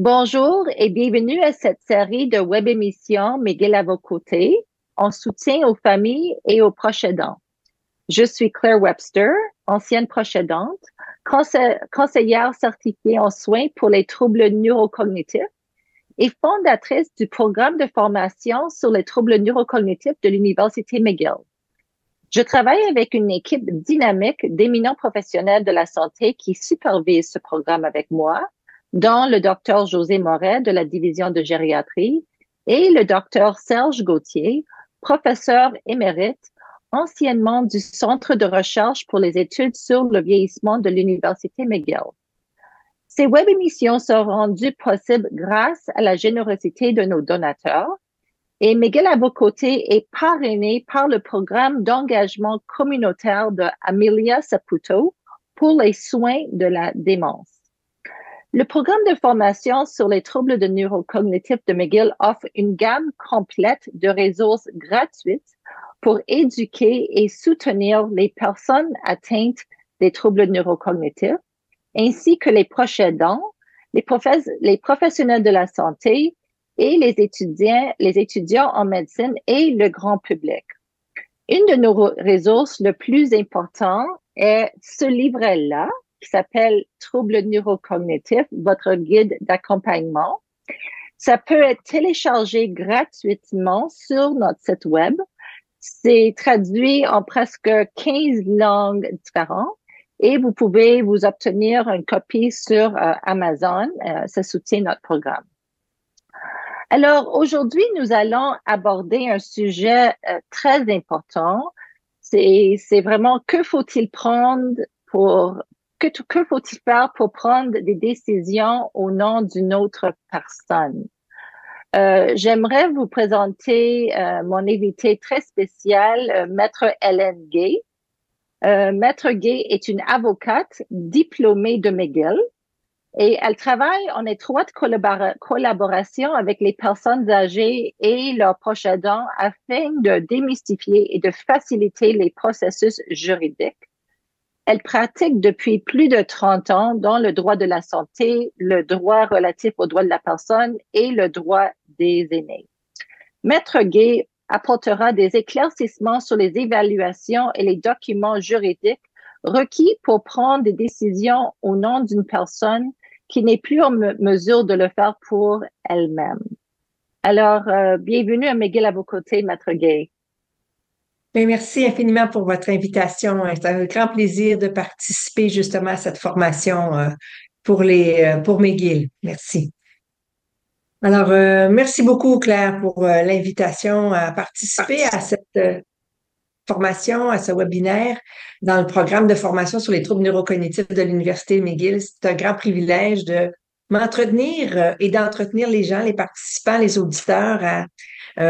Bonjour et bienvenue à cette série de web émissions McGill à vos côtés, en soutien aux familles et aux proches aidants. Je suis Claire Webster, ancienne proche aidante, conseillère certifiée en soins pour les troubles neurocognitifs et fondatrice du programme de formation sur les troubles neurocognitifs de l'Université McGill. Je travaille avec une équipe dynamique d'éminents professionnels de la santé qui supervisent ce programme avec moi, dont le docteur José Moret de la division de gériatrie et le docteur Serge Gauthier, professeur émérite, anciennement du Centre de recherche pour les études sur le vieillissement de l'Université McGill. Ces web émissions sont rendues possibles grâce à la générosité de nos donateurs et McGill à vos côtés est parrainé par le programme d'engagement communautaire de Amelia Saputo pour les soins de la démence. Le programme de formation sur les troubles de neurocognitifs de McGill offre une gamme complète de ressources gratuites pour éduquer et soutenir les personnes atteintes des troubles neurocognitifs, ainsi que les proches aidants, les professionnels de la santé et les étudiants en médecine et le grand public. Une de nos ressources les plus importantes est ce livret-là, qui s'appelle Troubles neurocognitifs, votre guide d'accompagnement. Ça peut être téléchargé gratuitement sur notre site web. C'est traduit en presque 15 langues différentes et vous pouvez vous obtenir une copie sur Amazon. Ça soutient notre programme. Alors, aujourd'hui, nous allons aborder un sujet très important. C'est vraiment que faut-il prendre que faut-il faire pour prendre des décisions au nom d'une autre personne? J'aimerais vous présenter mon invité très spécial, Maître Hélène Gay. Maître Gay est une avocate diplômée de McGill. Et elle travaille en étroite collaboration avec les personnes âgées et leurs proches aidants afin de démystifier et de faciliter les processus juridiques. Elle pratique depuis plus de 30 ans dans le droit de la santé, le droit relatif aux droits de la personne et le droit des aînés. Maître Gay apportera des éclaircissements sur les évaluations et les documents juridiques requis pour prendre des décisions au nom d'une personne qui n'est plus en mesure de le faire pour elle-même. Alors, bienvenue à McGill à vos côtés, Maître Gay. Bien, merci infiniment pour votre invitation. C'est un grand plaisir de participer justement à cette formation pour McGill. Merci. Alors, merci beaucoup, Claire, pour l'invitation à participer à cette formation, à ce webinaire dans le programme de formation sur les troubles neurocognitifs de l'Université McGill. C'est un grand privilège de m'entretenir et d'entretenir les gens, les participants, les auditeurs à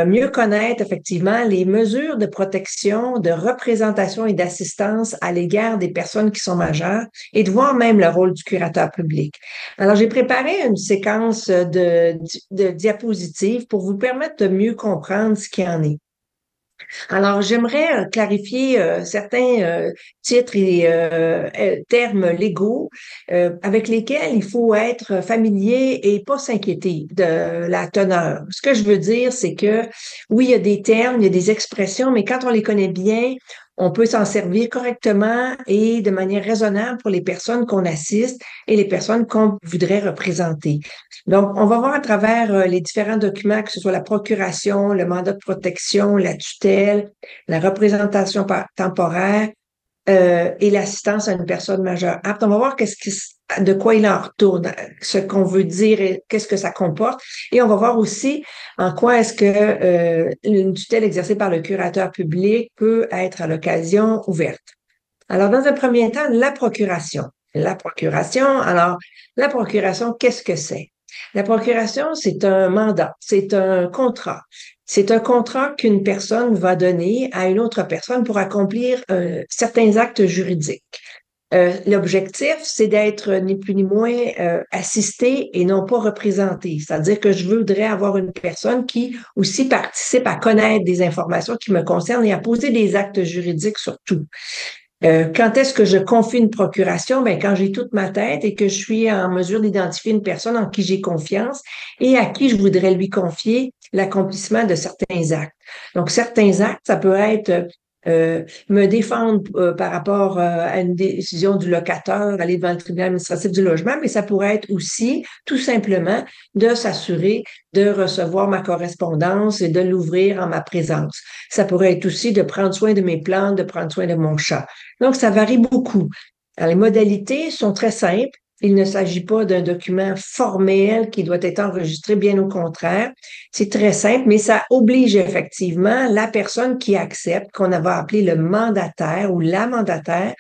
mieux connaître effectivement les mesures de protection, de représentation et d'assistance à l'égard des personnes qui sont majeures et de voir même le rôle du curateur public. Alors, j'ai préparé une séquence de diapositives pour vous permettre de mieux comprendre ce qu'il en est. Alors, j'aimerais clarifier certains titres et termes légaux avec lesquels il faut être familier et pas s'inquiéter de la teneur. Ce que je veux dire, c'est que oui, il y a des termes, il y a des expressions, mais quand on les connaît bien, on peut s'en servir correctement et de manière raisonnable pour les personnes qu'on assiste et les personnes qu'on voudrait représenter. Donc, on va voir à travers les différents documents, que ce soit la procuration, le mandat de protection, la tutelle, la représentation temporaire et l'assistance à une personne majeure apte. On va voir de quoi il en retourne, ce qu'on veut dire et qu'est-ce que ça comporte. Et on va voir aussi en quoi est-ce que une tutelle exercée par le curateur public peut être à l'occasion ouverte. Alors, dans un premier temps, la procuration. La procuration, qu'est-ce que c'est? La procuration, c'est un mandat, c'est un contrat. C'est un contrat qu'une personne va donner à une autre personne pour accomplir certains actes juridiques. L'objectif, c'est d'être ni plus ni moins assisté et non pas représenté. C'est-à-dire que je voudrais avoir une personne qui aussi participe à connaître des informations qui me concernent et à poser des actes juridiques surtout. Quand est-ce que je confie une procuration? Ben, quand j'ai toute ma tête et que je suis en mesure d'identifier une personne en qui j'ai confiance et à qui je voudrais lui confier l'accomplissement de certains actes. Donc, certains actes, ça peut être me défendre par rapport à une décision du locateur, aller devant le tribunal administratif du logement, mais ça pourrait être aussi tout simplement de s'assurer de recevoir ma correspondance et de l'ouvrir en ma présence. Ça pourrait être aussi de prendre soin de mes plantes, de prendre soin de mon chat. Donc, ça varie beaucoup. Alors, les modalités sont très simples. Il ne s'agit pas d'un document formel qui doit être enregistré, bien au contraire. C'est très simple, mais ça oblige effectivement la personne qui accepte, qu'on va appeler le mandataire ou la mandataire,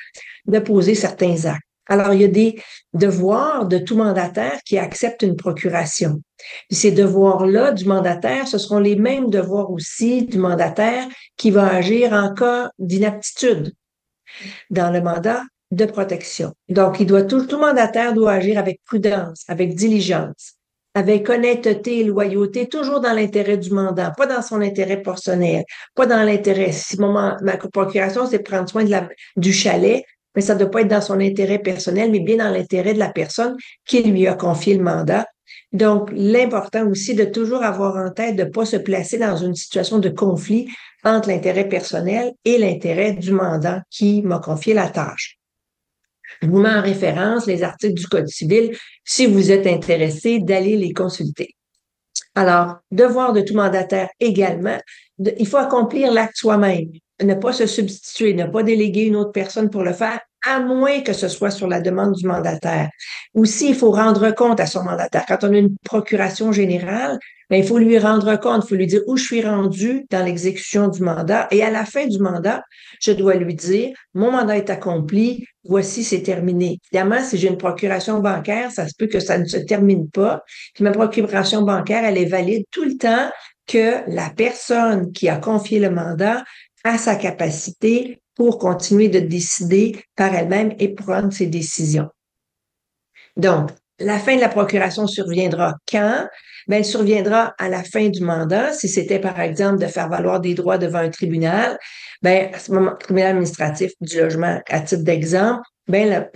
de poser certains actes. Alors, il y a des devoirs de tout mandataire qui accepte une procuration. Puis ces devoirs-là du mandataire, ce seront les mêmes devoirs aussi du mandataire qui va agir en cas d'inaptitude dans le mandat de protection. Donc, tout mandataire doit agir avec prudence, avec diligence, avec honnêteté et loyauté, toujours dans l'intérêt du mandant, pas dans son intérêt personnel, pas dans l'intérêt. Si ma procuration, c'est prendre soin du chalet, mais ça ne doit pas être dans son intérêt personnel, mais bien dans l'intérêt de la personne qui lui a confié le mandat. Donc, l'important aussi de toujours avoir en tête de ne pas se placer dans une situation de conflit entre l'intérêt personnel et l'intérêt du mandant qui m'a confié la tâche. Je vous mets en référence les articles du Code civil si vous êtes intéressé d'aller les consulter. Alors, devoir de tout mandataire également, il faut accomplir l'acte soi-même, ne pas se substituer, ne pas déléguer une autre personne pour le faire, à moins que ce soit sur la demande du mandataire. Aussi, il faut rendre compte à son mandataire. Quand on a une procuration générale, bien, il faut lui rendre compte, il faut lui dire où je suis rendu dans l'exécution du mandat. Et à la fin du mandat, je dois lui dire, mon mandat est accompli, voici, c'est terminé. Évidemment, si j'ai une procuration bancaire, ça se peut que ça ne se termine pas. Puis ma procuration bancaire, elle est valide tout le temps que la personne qui a confié le mandat a sa capacité pour continuer de décider par elle-même et prendre ses décisions. Donc, la fin de la procuration surviendra quand? Bien, elle surviendra à la fin du mandat. Si c'était, par exemple, de faire valoir des droits devant un tribunal, bien, à ce moment, tribunal administratif du logement, à titre d'exemple, bien,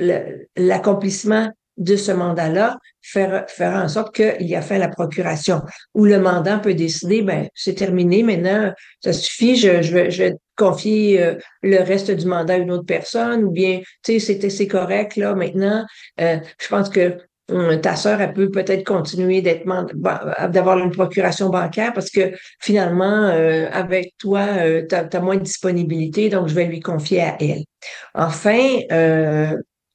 l'accomplissement de ce mandat-là fera en sorte qu'il y a fin à la procuration. Ou le mandant peut décider, ben c'est terminé, maintenant, ça suffit, je vais confier le reste du mandat à une autre personne, ou bien, tu sais, c'est correct, là, maintenant, je pense que ta sœur, elle peut peut-être continuer d'avoir une procuration bancaire parce que finalement, avec toi, tu as moins de disponibilité, donc je vais lui confier à elle. Enfin,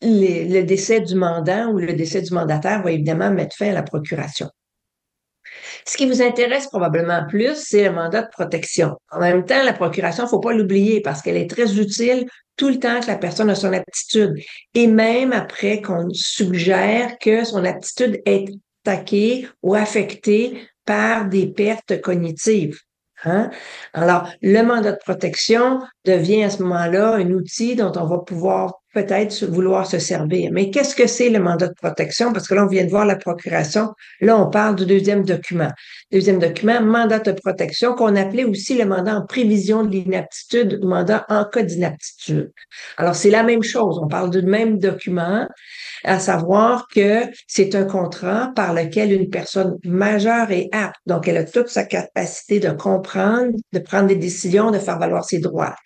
le décès du mandant ou le décès du mandataire va évidemment mettre fin à la procuration. Ce qui vous intéresse probablement plus, c'est le mandat de protection. En même temps, la procuration, il ne faut pas l'oublier parce qu'elle est très utile tout le temps que la personne a son aptitude. Et même après qu'on suggère que son aptitude est attaquée ou affectée par des pertes cognitives. Hein? Alors, le mandat de protection devient à ce moment-là un outil dont on va pouvoir peut-être vouloir se servir. Mais qu'est-ce que c'est le mandat de protection? Parce que là, on vient de voir la procuration. Là, on parle du deuxième document. Deuxième document, mandat de protection, qu'on appelait aussi le mandat en prévision de l'inaptitude ou mandat en cas d'inaptitude. Alors, c'est la même chose. On parle du même document, à savoir que c'est un contrat par lequel une personne majeure est apte. Donc, elle a toute sa capacité de comprendre, de prendre des décisions, de faire valoir ses droits,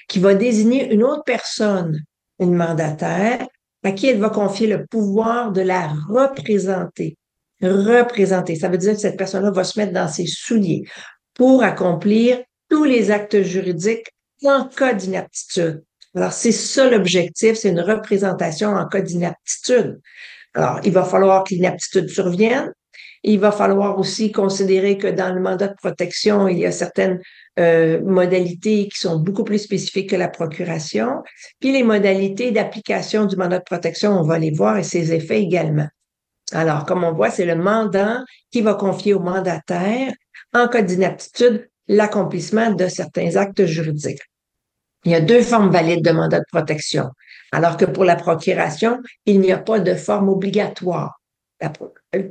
qui va désigner une autre personne, une mandataire, à qui elle va confier le pouvoir de la représenter. Représenter, ça veut dire que cette personne-là va se mettre dans ses souliers pour accomplir tous les actes juridiques en cas d'inaptitude. Alors, c'est ça l'objectif, c'est une représentation en cas d'inaptitude. Alors, il va falloir que l'inaptitude survienne. Il va falloir aussi considérer que dans le mandat de protection, il y a certaines modalités qui sont beaucoup plus spécifiques que la procuration. Puis les modalités d'application du mandat de protection, on va les voir et ses effets également. Alors, comme on voit, c'est le mandant qui va confier au mandataire, en cas d'inaptitude, l'accomplissement de certains actes juridiques. Il y a deux formes valides de mandat de protection, alors que pour la procuration, il n'y a pas de forme obligatoire.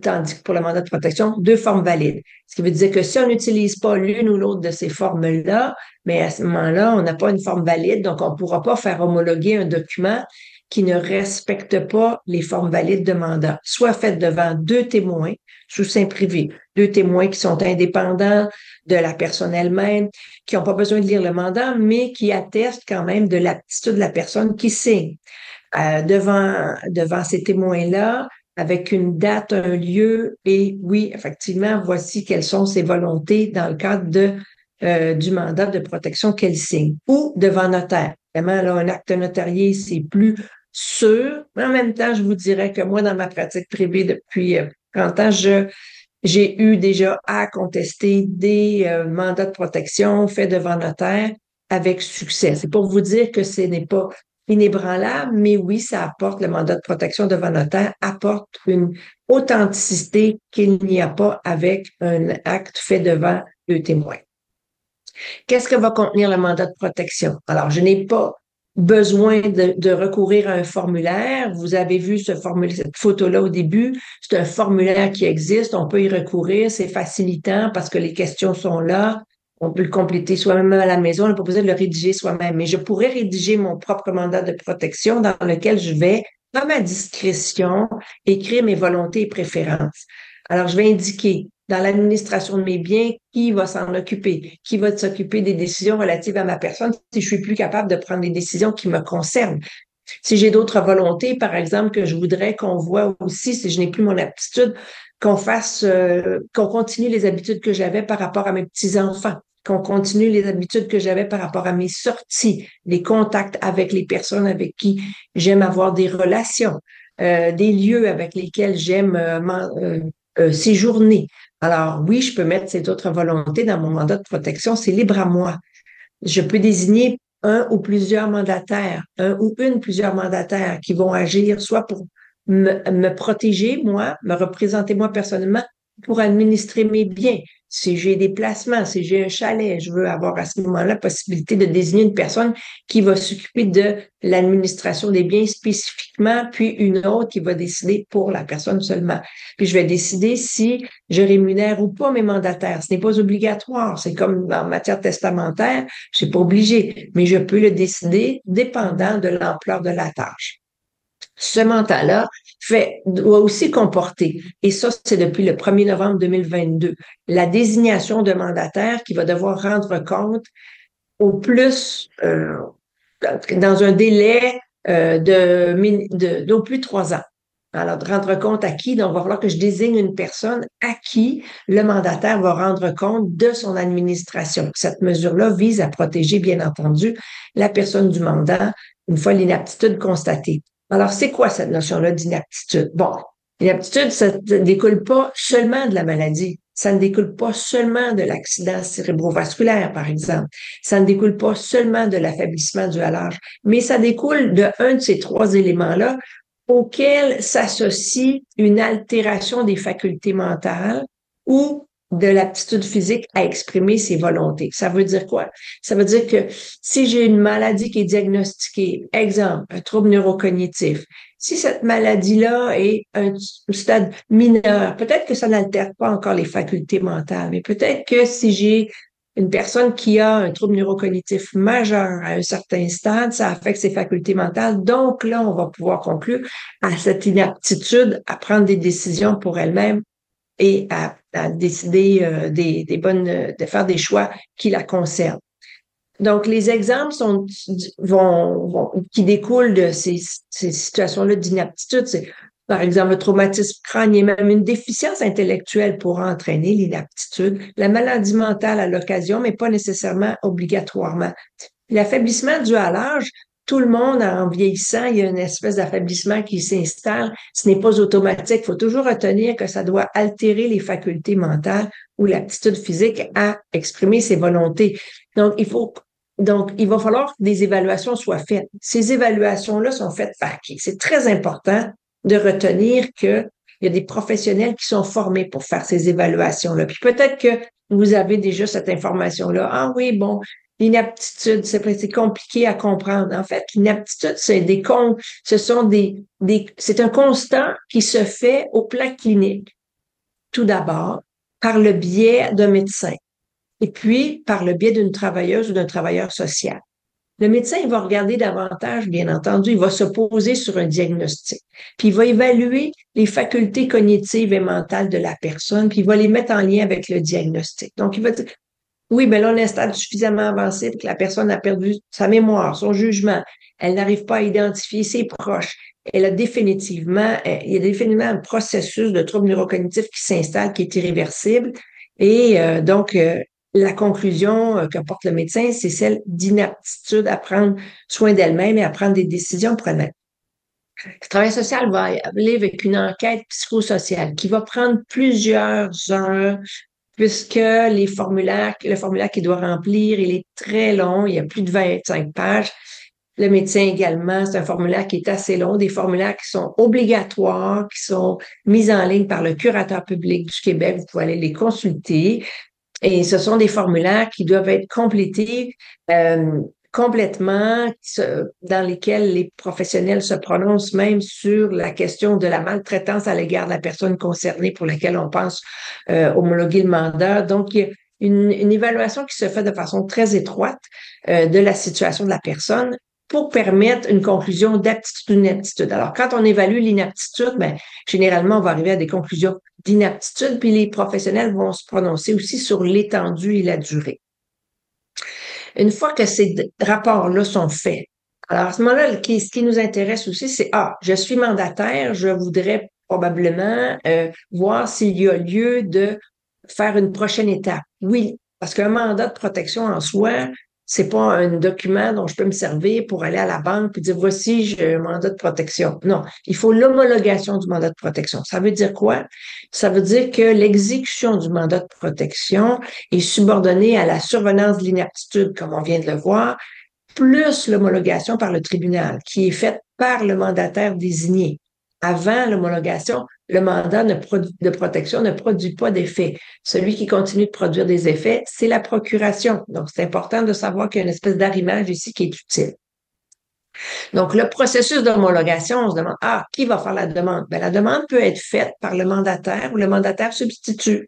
Tandis que pour le mandat de protection, 2 formes valides. Ce qui veut dire que si on n'utilise pas l'une ou l'autre de ces formes-là, mais à ce moment-là, on n'a pas une forme valide, donc on ne pourra pas faire homologuer un document qui ne respecte pas les formes valides de mandat, soit fait devant 2 témoins sous seing privé, 2 témoins qui sont indépendants de la personne elle-même, qui n'ont pas besoin de lire le mandat, mais qui attestent quand même de l'aptitude de la personne qui signe. Devant ces témoins-là, avec une date, un lieu, et oui, effectivement, voici quelles sont ses volontés dans le cadre du mandat de protection qu'elle signe, ou devant notaire. Vraiment, là, un acte notarié, c'est plus sûr, mais en même temps, je vous dirais que moi, dans ma pratique privée depuis 30 ans, j'ai eu déjà à contester des mandats de protection faits devant notaire avec succès. C'est pour vous dire que ce n'est pas inébranlable, mais oui, ça apporte, le mandat de protection devant notaire apporte une authenticité qu'il n'y a pas avec un acte fait devant 2 témoins. Qu'est-ce que va contenir le mandat de protection? Alors, je n'ai pas besoin de recourir à un formulaire. Vous avez vu cette photo-là au début. C'est un formulaire qui existe. On peut y recourir. C'est facilitant parce que les questions sont là. On peut le compléter soi-même à la maison. On n'a pas besoin de le rédiger soi-même. Mais je pourrais rédiger mon propre mandat de protection dans lequel je vais, à ma discrétion, écrire mes volontés et préférences. Alors, je vais indiquer dans l'administration de mes biens, qui va s'en occuper? Qui va s'occuper des décisions relatives à ma personne si je suis plus capable de prendre des décisions qui me concernent? Si j'ai d'autres volontés, par exemple, que je voudrais qu'on voit aussi, si je n'ai plus mon aptitude, qu'on continue les habitudes que j'avais par rapport à mes petits-enfants, qu'on continue les habitudes que j'avais par rapport à mes sorties, les contacts avec les personnes avec qui j'aime avoir des relations, des lieux avec lesquels j'aime séjourner. Alors oui, je peux mettre cette autre volonté dans mon mandat de protection, c'est libre à moi. Je peux désigner un ou plusieurs mandataires, plusieurs mandataires qui vont agir soit pour me protéger, moi, me représenter moi personnellement, pour administrer mes biens. Si j'ai des placements, si j'ai un chalet, je veux avoir à ce moment-là la possibilité de désigner une personne qui va s'occuper de l'administration des biens spécifiquement, puis une autre qui va décider pour la personne seulement. Puis je vais décider si je rémunère ou pas mes mandataires. Ce n'est pas obligatoire. C'est comme en matière testamentaire, je suis pas obligé, mais je peux le décider dépendant de l'ampleur de la tâche. Ce mandat-là doit aussi comporter, et ça, c'est depuis le 1er novembre 2022, la désignation de mandataire qui va devoir rendre compte au plus, dans un délai d'au plus 3 ans. Alors, de rendre compte à qui, donc il va falloir que je désigne une personne à qui le mandataire va rendre compte de son administration. Cette mesure-là vise à protéger, bien entendu, la personne du mandant une fois l'inaptitude constatée. Alors, c'est quoi cette notion-là d'inaptitude? Bon, l'inaptitude, ça ne découle pas seulement de la maladie. Ça ne découle pas seulement de l'accident cérébrovasculaire, par exemple. Ça ne découle pas seulement de l'affaiblissement dû à l'âge, mais ça découle d'un de ces 3 éléments-là auxquels s'associe une altération des facultés mentales ou de l'aptitude physique à exprimer ses volontés. Ça veut dire quoi? Ça veut dire que si j'ai une maladie qui est diagnostiquée, exemple, un trouble neurocognitif, si cette maladie-là est un stade mineur, peut-être que ça n'altère pas encore les facultés mentales, mais peut-être que si j'ai une personne qui a un trouble neurocognitif majeur à un certain stade, ça affecte ses facultés mentales. Donc là, on va pouvoir conclure à cette inaptitude à prendre des décisions pour elle-même et à décider de faire des choix qui la concernent. Donc, les exemples qui découlent de ces situations-là d'inaptitude, c'est par exemple, le traumatisme crânien, même une déficience intellectuelle pourra entraîner l'inaptitude, la maladie mentale à l'occasion, mais pas nécessairement obligatoirement. L'affaiblissement dû à l'âge, tout le monde, en vieillissant, il y a une espèce d'affaiblissement qui s'installe. Ce n'est pas automatique. Il faut toujours retenir que ça doit altérer les facultés mentales ou l'aptitude physique à exprimer ses volontés. Donc, il va falloir que des évaluations soient faites. Ces évaluations-là sont faites par qui? C'est très important de retenir qu'il y a des professionnels qui sont formés pour faire ces évaluations-là. Puis peut-être que vous avez déjà cette information-là. Ah oui, bon, L'inaptitude, c'est compliqué à comprendre. En fait, l'inaptitude, c'est un constat qui se fait au plan clinique, tout d'abord, par le biais d'un médecin et puis par le biais d'une travailleuse ou d'un travailleur social. Le médecin, il va regarder davantage, bien entendu, il va se poser sur un diagnostic, puis il va évaluer les facultés cognitives et mentales de la personne, puis il va les mettre en lien avec le diagnostic. Donc, il va dire, oui, mais là, on est à un stade suffisamment avancé pour que la personne a perdu sa mémoire, son jugement, elle n'arrive pas à identifier ses proches. Il y a définitivement un processus de trouble neurocognitif qui s'installe, qui est irréversible. Et la conclusion qu'apporte le médecin, c'est celle d'inaptitude à prendre soin d'elle-même et à prendre des décisions pour elle-même. Le travail social va aller avec une enquête psychosociale qui va prendre plusieurs heures, puisque le formulaire qu'il doit remplir, il est très long, il y a plus de 25 pages. Le médecin également, c'est un formulaire qui est assez long, des formulaires qui sont obligatoires, qui sont mis en ligne par le curateur public du Québec. Vous pouvez aller les consulter. Et ce sont des formulaires qui doivent être complétés complètement, dans lesquels les professionnels se prononcent même sur la question de la maltraitance à l'égard de la personne concernée pour laquelle on pense homologuer le mandat. Donc, il y a une évaluation qui se fait de façon très étroite de la situation de la personne pour permettre une conclusion d'aptitude ou d'inaptitude. Alors, quand on évalue l'inaptitude, ben, généralement, on va arriver à des conclusions d'inaptitude, puis les professionnels vont se prononcer aussi sur l'étendue et la durée. Une fois que ces rapports-là sont faits, alors à ce moment-là, ce qui nous intéresse aussi, c'est, je suis mandataire, je voudrais probablement voir s'il y a lieu de faire une prochaine étape. Oui, parce qu'un mandat de protection en soi, c'est pas un document dont je peux me servir pour aller à la banque et dire voici, j'ai un mandat de protection. Non, il faut l'homologation du mandat de protection. Ça veut dire quoi? Ça veut dire que l'exécution du mandat de protection est subordonnée à la survenance de l'inaptitude, comme on vient de le voir, plus l'homologation par le tribunal, qui est faite par le mandataire désigné. Avant l'homologation, le mandat de protection ne produit pas d'effet. Celui qui continue de produire des effets, c'est la procuration. Donc, c'est important de savoir qu'il y a une espèce d'arrimage ici qui est utile. Donc, le processus d'homologation, on se demande, qui va faire la demande? Ben, la demande peut être faite par le mandataire ou le mandataire substitut.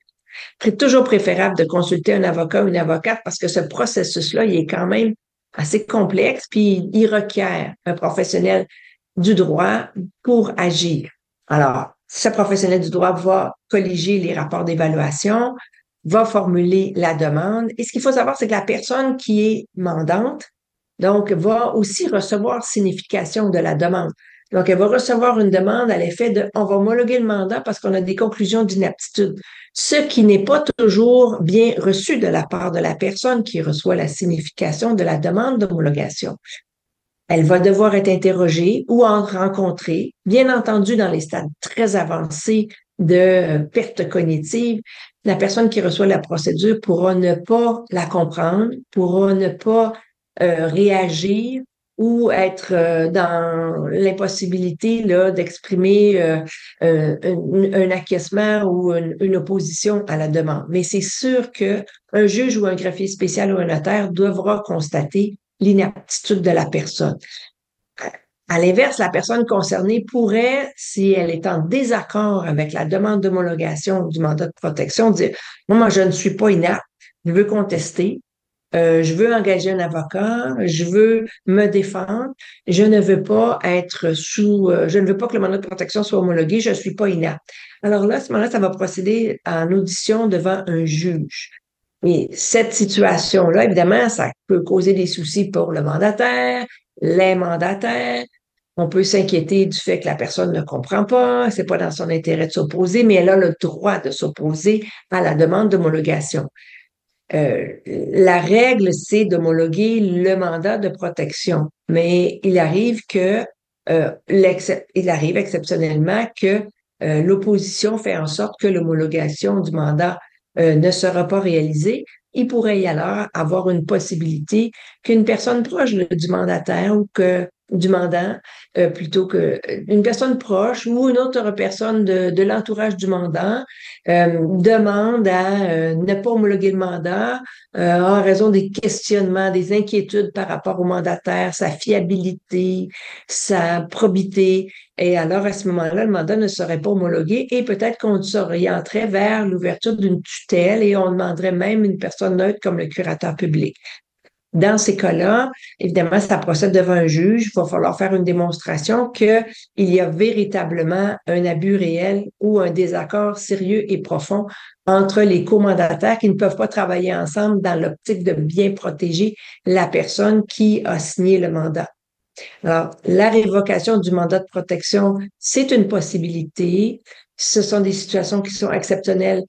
C'est toujours préférable de consulter un avocat ou une avocate parce que ce processus-là, il est quand même assez complexe, puis il requiert un professionnel du droit pour agir. Alors, ce professionnel du droit va colliger les rapports d'évaluation, va formuler la demande. Et ce qu'il faut savoir, c'est que la personne qui est mandante, donc, va aussi recevoir signification de la demande. Donc, elle va recevoir une demande à l'effet de « on va homologuer le mandat parce qu'on a des conclusions d'inaptitude », ce qui n'est pas toujours bien reçu de la part de la personne qui reçoit la signification de la demande d'homologation. Elle va devoir être interrogée ou en rencontrer, bien entendu dans les stades très avancés de perte cognitive. La personne qui reçoit la procédure pourra ne pas la comprendre, pourra ne pas réagir ou être dans l'impossibilité là d'exprimer un acquiescement ou une opposition à la demande. Mais c'est sûr que un juge ou un greffier spécial ou un notaire devra constater l'inaptitude de la personne. À l'inverse, la personne concernée pourrait, si elle est en désaccord avec la demande d'homologation du mandat de protection, dire « Moi, je ne suis pas inapte, je veux contester, je veux engager un avocat, je veux me défendre, je ne veux pas je ne veux pas que le mandat de protection soit homologué, je ne suis pas inapte. » Alors là, à ce moment-là, ça va procéder en audition devant un juge. Et cette situation-là, évidemment, ça peut causer des soucis pour le mandataire, les mandataires. On peut s'inquiéter du fait que la personne ne comprend pas, c'est pas dans son intérêt de s'opposer, mais elle a le droit de s'opposer à la demande d'homologation. La règle, c'est d'homologuer le mandat de protection, mais il arrive exceptionnellement que l'opposition fait en sorte que l'homologation du mandat ne sera pas réalisée. Il pourrait y alors avoir une possibilité qu'une personne proche du mandataire ou que du mandant plutôt que une personne proche ou une autre personne de l'entourage du mandant demande à ne pas homologuer le mandat en raison des questionnements, des inquiétudes par rapport au mandataire, sa fiabilité, sa probité. Et alors, à ce moment-là, le mandat ne serait pas homologué et peut-être qu'on s'orienterait vers l'ouverture d'une tutelle et on demanderait même une personne neutre comme le curateur public. Dans ces cas-là, évidemment, ça procède devant un juge. Il va falloir faire une démonstration qu'il y a véritablement un abus réel ou un désaccord sérieux et profond entre les co-mandataires qui ne peuvent pas travailler ensemble dans l'optique de bien protéger la personne qui a signé le mandat. Alors, la révocation du mandat de protection, c'est une possibilité. Ce sont des situations qui sont exceptionnelles,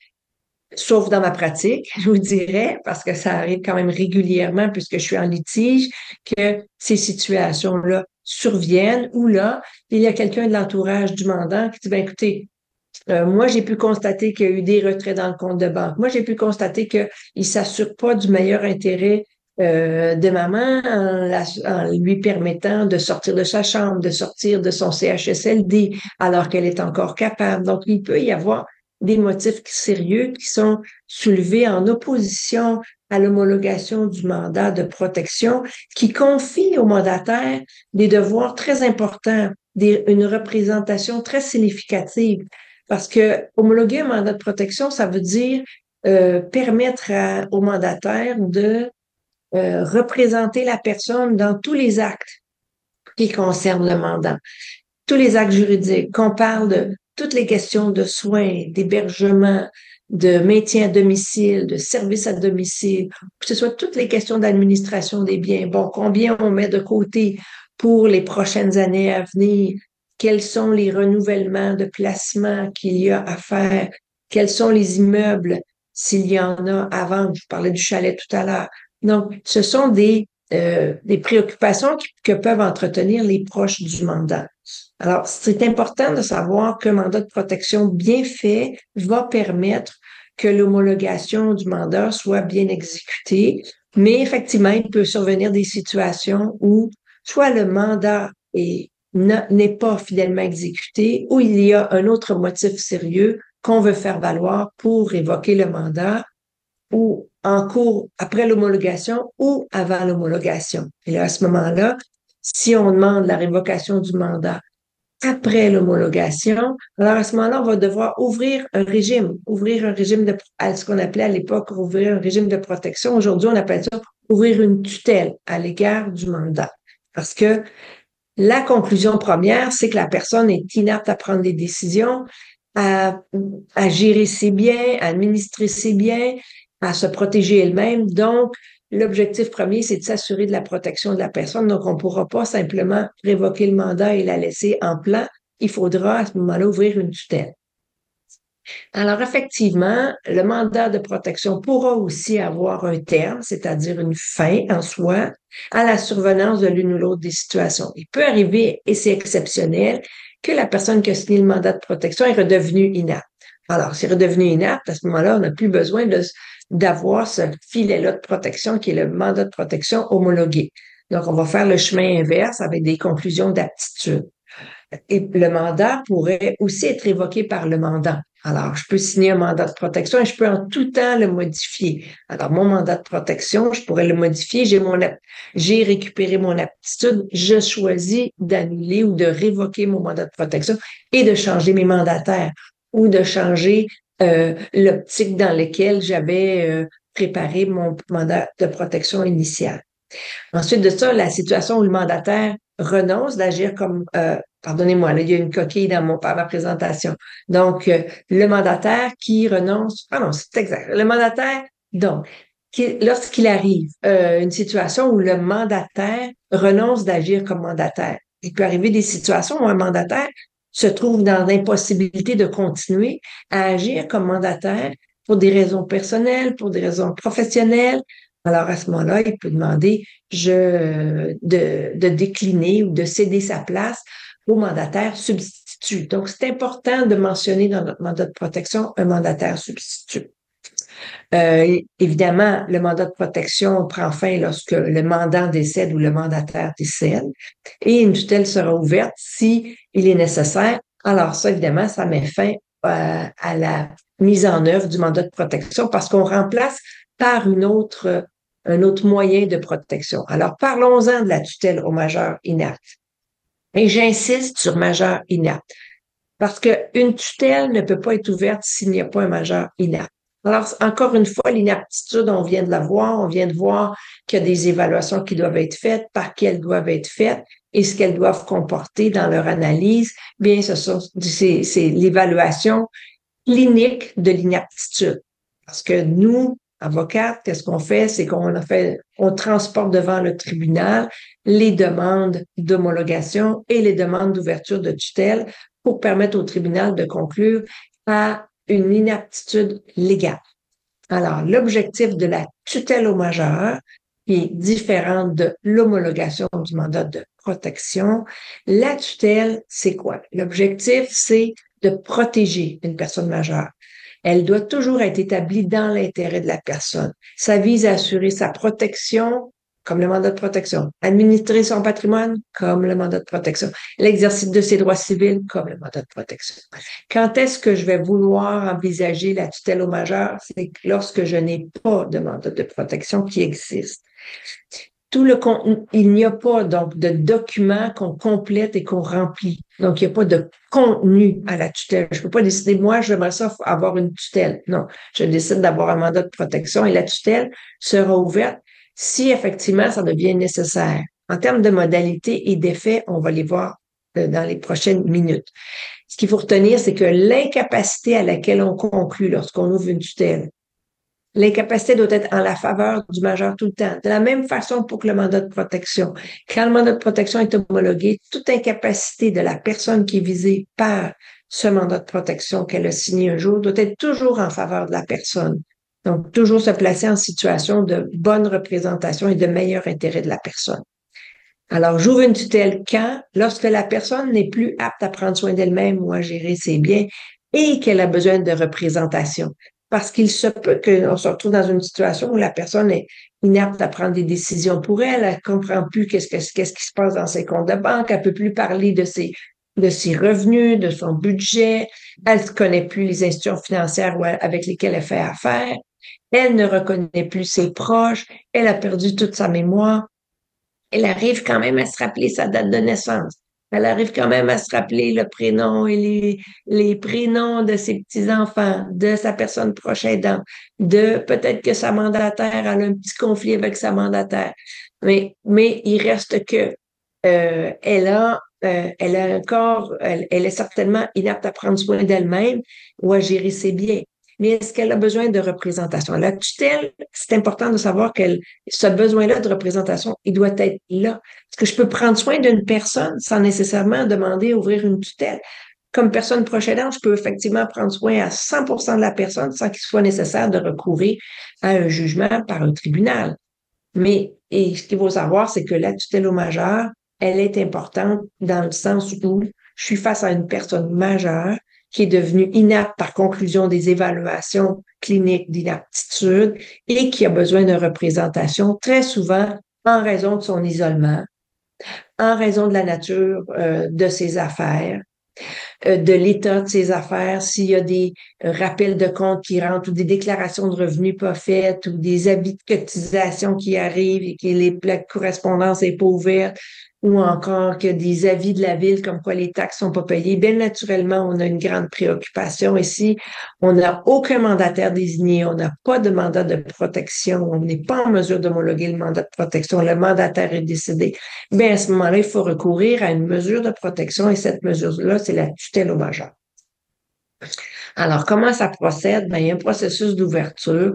sauf dans ma pratique, je vous dirais, parce que ça arrive quand même régulièrement puisque je suis en litige, que ces situations-là surviennent où là, il y a quelqu'un de l'entourage du mandant qui dit, ben écoutez, moi, j'ai pu constater qu'il y a eu des retraits dans le compte de banque. Moi, j'ai pu constater qu'il ne s'assure pas du meilleur intérêt de maman en lui permettant de sortir de sa chambre, de sortir de son CHSLD alors qu'elle est encore capable. Donc, il peut y avoir des motifs sérieux qui sont soulevés en opposition à l'homologation du mandat de protection qui confie au mandataire des devoirs très importants, une représentation très significative. Parce que homologuer un mandat de protection, ça veut dire permettre au mandataire de représenter la personne dans tous les actes qui concernent le mandat, tous les actes juridiques, qu'on parle de toutes les questions de soins, d'hébergement, de maintien à domicile, de service à domicile, que ce soit toutes les questions d'administration des biens. Bon, combien on met de côté pour les prochaines années à venir? Quels sont les renouvellements de placement qu'il y a à faire? Quels sont les immeubles, s'il y en a à vendre? Je parlais du chalet tout à l'heure. Donc, ce sont des préoccupations que peuvent entretenir les proches du mandant. Alors, c'est important de savoir qu'un mandat de protection bien fait va permettre que l'homologation du mandat soit bien exécutée, mais effectivement, il peut survenir des situations où soit le mandat n'est pas fidèlement exécuté ou il y a un autre motif sérieux qu'on veut faire valoir pour révoquer le mandat ou en cours après l'homologation ou avant l'homologation. Et là, à ce moment-là, si on demande la révocation du mandat après l'homologation, alors à ce moment-là, on va devoir ouvrir un régime de, à ce qu'on appelait à l'époque, ouvrir un régime de protection. Aujourd'hui, on appelle ça ouvrir une tutelle à l'égard du mandat. Parce que la conclusion première, c'est que la personne est inapte à prendre des décisions, à gérer ses biens, à administrer ses biens, à se protéger elle-même. Donc, l'objectif premier, c'est de s'assurer de la protection de la personne. Donc, on ne pourra pas simplement révoquer le mandat et la laisser en plan. Il faudra à ce moment-là ouvrir une tutelle. Alors, effectivement, le mandat de protection pourra aussi avoir un terme, c'est-à-dire une fin en soi, à la survenance de l'une ou l'autre des situations. Il peut arriver, et c'est exceptionnel, que la personne qui a signé le mandat de protection est redevenue inapte. Alors, c'est redevenu inapte, à ce moment-là, on n'a plus besoin d'avoir ce filet-là de protection qui est le mandat de protection homologué. Donc, on va faire le chemin inverse avec des conclusions d'aptitude. Et le mandat pourrait aussi être évoqué par le mandant. Alors, je peux signer un mandat de protection et je peux en tout temps le modifier. Alors, mon mandat de protection, je pourrais le modifier. J'ai récupéré mon aptitude. Je choisis d'annuler ou de révoquer mon mandat de protection et de changer mes mandataires ou de changer l'optique dans laquelle j'avais préparé mon mandat de protection initial. Ensuite de ça, la situation où le mandataire renonce d'agir comme, pardonnez-moi, là, il y a une coquille dans ma présentation. Donc, le mandataire qui renonce, ah non, c'est exact. Le mandataire, donc, lorsqu'il arrive une situation où le mandataire renonce d'agir comme mandataire, il peut arriver des situations où un mandataire se trouve dans l'impossibilité de continuer à agir comme mandataire pour des raisons personnelles, pour des raisons professionnelles. Alors, à ce moment-là, il peut demander de décliner ou de céder sa place au mandataire substitut. Donc, c'est important de mentionner dans notre mandat de protection un mandataire substitut. Évidemment, le mandat de protection prend fin lorsque le mandant décède ou le mandataire décède et une tutelle sera ouverte si il est nécessaire. Alors ça, évidemment, ça met fin à la mise en œuvre du mandat de protection parce qu'on remplace par un autre moyen de protection. Alors, parlons-en de la tutelle au majeur inapte. Et j'insiste sur majeur inapte parce qu'une tutelle ne peut pas être ouverte s'il n'y a pas un majeur inapte. Alors, encore une fois, l'inaptitude, on vient de la voir, on vient de voir qu'il y a des évaluations qui doivent être faites, par qui elles doivent être faites et ce qu'elles doivent comporter dans leur analyse. Bien, c'est l'évaluation clinique de l'inaptitude. Parce que nous, avocates, qu'est-ce qu'on fait? C'est on transporte devant le tribunal les demandes d'homologation et les demandes d'ouverture de tutelle pour permettre au tribunal de conclure à une inaptitude légale. Alors, l'objectif de la tutelle au majeur, qui est différente de l'homologation du mandat de protection, la tutelle, c'est quoi? L'objectif, c'est de protéger une personne majeure. Elle doit toujours être établie dans l'intérêt de la personne. Ça vise à assurer sa protection, comme le mandat de protection. Administrer son patrimoine, comme le mandat de protection. L'exercice de ses droits civils, comme le mandat de protection. Quand est-ce que je vais vouloir envisager la tutelle au majeur? C'est lorsque je n'ai pas de mandat de protection qui existe. Il n'y a pas donc de document qu'on complète et qu'on remplit. Donc, il n'y a pas de contenu à la tutelle. Je ne peux pas décider, moi, j'aimerais ça avoir une tutelle. Non, je décide d'avoir un mandat de protection et la tutelle sera ouverte si effectivement ça devient nécessaire. En termes de modalités et d'effets, on va les voir dans les prochaines minutes. Ce qu'il faut retenir, c'est que l'incapacité à laquelle on conclut lorsqu'on ouvre une tutelle, l'incapacité doit être en la faveur du majeur tout le temps. De la même façon pour que le mandat de protection. Quand le mandat de protection est homologué, toute incapacité de la personne qui est visée par ce mandat de protection qu'elle a signé un jour doit être toujours en faveur de la personne. Donc, toujours se placer en situation de bonne représentation et de meilleur intérêt de la personne. Alors, j'ouvre une tutelle quand? Lorsque la personne n'est plus apte à prendre soin d'elle-même ou à gérer ses biens et qu'elle a besoin de représentation. Parce qu'il se peut qu'on se retrouve dans une situation où la personne est inapte à prendre des décisions pour elle, elle comprend plus qu'est-ce qui se passe dans ses comptes de banque, elle peut plus parler de ses revenus, de son budget, elle ne connaît plus les institutions financières avec lesquelles elle fait affaire, elle ne reconnaît plus ses proches, elle a perdu toute sa mémoire. Elle arrive quand même à se rappeler sa date de naissance. Elle arrive quand même à se rappeler le prénom et les prénoms de ses petits-enfants, de sa personne proche aidante, de peut-être que sa mandataire, elle a un petit conflit avec sa mandataire. Mais il reste que elle a encore, elle est certainement inapte à prendre soin d'elle-même ou à gérer ses biens. Mais est-ce qu'elle a besoin de représentation? La tutelle, c'est important de savoir que ce besoin-là de représentation, il doit être là. Est-ce que je peux prendre soin d'une personne sans nécessairement demander à ouvrir une tutelle? Comme personne proche aidante, je peux effectivement prendre soin à 100% de la personne sans qu'il soit nécessaire de recourir à un jugement par un tribunal. Mais ce qu'il faut savoir, c'est que la tutelle au majeur, elle est importante dans le sens où je suis face à une personne majeure qui est devenue inapte par conclusion des évaluations cliniques d'inaptitude et qui a besoin de représentation très souvent en raison de son isolement, en raison de la nature de ses affaires, de l'état de ses affaires, s'il y a des rappels de compte qui rentrent ou des déclarations de revenus pas faites ou des avis de cotisation qui arrivent et que la correspondance n'est pas ouverte ou encore que des avis de la ville comme quoi les taxes sont pas payées. Bien naturellement, on a une grande préoccupation ici. On n'a aucun mandataire désigné, on n'a pas de mandat de protection, on n'est pas en mesure d'homologuer le mandat de protection, le mandataire est décédé. Bien, à ce moment-là, il faut recourir à une mesure de protection et cette mesure-là, c'est la tutelle au majeur. Alors, comment ça procède? Bien, il y a un processus d'ouverture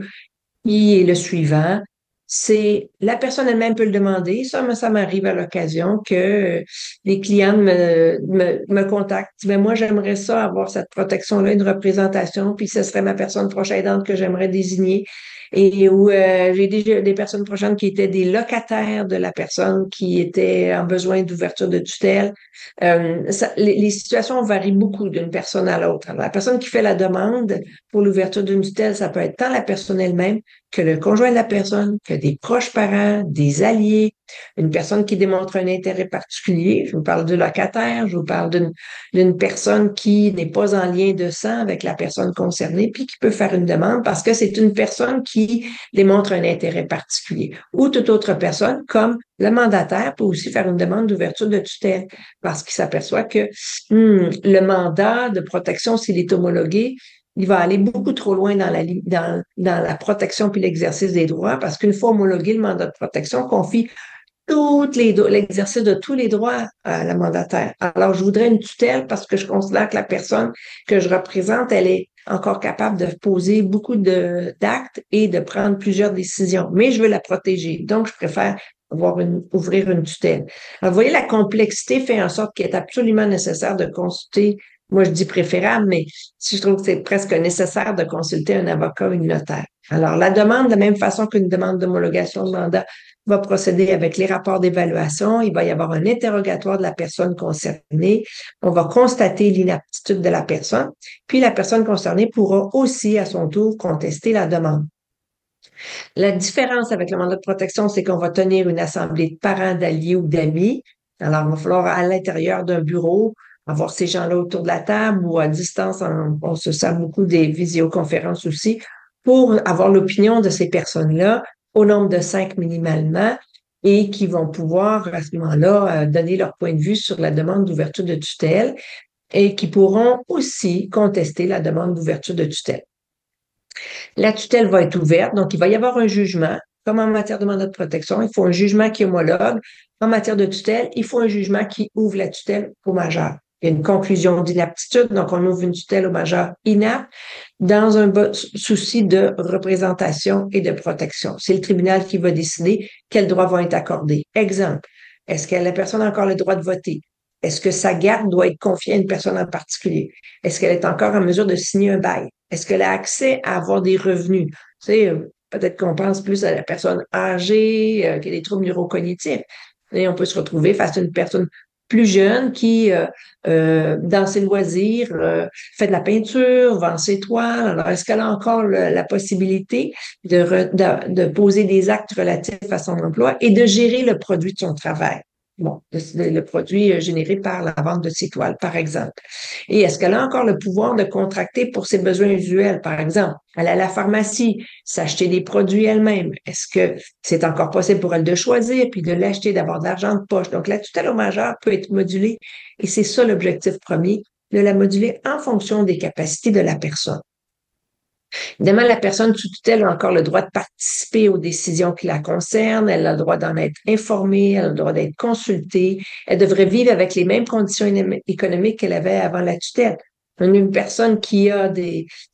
qui est le suivant. C'est la personne elle-même peut le demander. Ça m'arrive à l'occasion que les clients me contactent. Mais moi, j'aimerais ça avoir cette protection-là, une représentation, puis ce serait ma personne proche aidante que j'aimerais désigner. et où j'ai des personnes proches qui étaient des locataires de la personne qui était en besoin d'ouverture de tutelle. Les situations varient beaucoup d'une personne à l'autre. Alors, la personne qui fait la demande pour l'ouverture d'une tutelle, ça peut être tant la personne elle-même que le conjoint de la personne, que des proches parents, des alliés, une personne qui démontre un intérêt particulier. Je vous parle du locataire, je vous parle d'une personne qui n'est pas en lien de sang avec la personne concernée, puis qui peut faire une demande parce que c'est une personne qui démontre un intérêt particulier. Ou toute autre personne, comme le mandataire, peut aussi faire une demande d'ouverture de tutelle parce qu'il s'aperçoit que le mandat de protection, s'il est homologué, il va aller beaucoup trop loin dans la protection puis l'exercice des droits parce qu'une fois homologué, le mandat de protection confie l'exercice de tous les droits à la mandataire. Alors, je voudrais une tutelle parce que je considère que la personne que je représente, elle est encore capable de poser beaucoup d'actes et de prendre plusieurs décisions. Mais je veux la protéger. Donc, je préfère ouvrir une tutelle. Alors, vous voyez, la complexité fait en sorte qu'il est absolument nécessaire de consulter. Moi, je dis préférable, mais je trouve que c'est presque nécessaire de consulter un avocat ou une notaire. Alors, la demande, de la même façon qu'une demande d'homologation de mandat, va procéder avec les rapports d'évaluation. Il va y avoir un interrogatoire de la personne concernée. On va constater l'inaptitude de la personne. Puis la personne concernée pourra aussi, à son tour, contester la demande. La différence avec le mandat de protection, c'est qu'on va tenir une assemblée de parents, d'alliés ou d'amis. Alors, il va falloir à l'intérieur d'un bureau avoir ces gens-là autour de la table ou à distance. On se sert beaucoup des visioconférences aussi pour avoir l'opinion de ces personnes-là au nombre de 5 minimalement et qui vont pouvoir à ce moment-là donner leur point de vue sur la demande d'ouverture de tutelle et qui pourront aussi contester la demande d'ouverture de tutelle. La tutelle va être ouverte, donc il va y avoir un jugement. Comme en matière de mandat de protection, il faut un jugement qui homologue. En matière de tutelle, il faut un jugement qui ouvre la tutelle au majeur. Il y a une conclusion d'inaptitude, donc on ouvre une tutelle au majeur inapte dans un souci de représentation et de protection. C'est le tribunal qui va décider quels droits vont être accordés. Exemple, est-ce que la personne a encore le droit de voter? Est-ce que sa garde doit être confiée à une personne en particulier? Est-ce qu'elle est encore en mesure de signer un bail? Est-ce qu'elle a accès à avoir des revenus? Tu sais, peut-être qu'on pense plus à la personne âgée qui a des troubles neurocognitifs. Et on peut se retrouver face à une personne plus jeune qui, dans ses loisirs, fait de la peinture, vend ses toiles. Alors, est-ce qu'elle a encore la possibilité de poser des actes relatifs à son emploi et de gérer le produit de son travail? Bon, le produit généré par la vente de ses toiles, par exemple. Et est-ce qu'elle a encore le pouvoir de contracter pour ses besoins usuels, par exemple, aller à la pharmacie, s'acheter des produits elle-même? Est-ce que c'est encore possible pour elle de choisir puis de l'acheter, d'avoir de l'argent de poche? Donc, la tutelle au majeur peut être modulée et c'est ça l'objectif premier, de la moduler en fonction des capacités de la personne. Évidemment, la personne sous tutelle a encore le droit de participer aux décisions qui la concernent, elle a le droit d'en être informée, elle a le droit d'être consultée, elle devrait vivre avec les mêmes conditions économiques qu'elle avait avant la tutelle. Une personne qui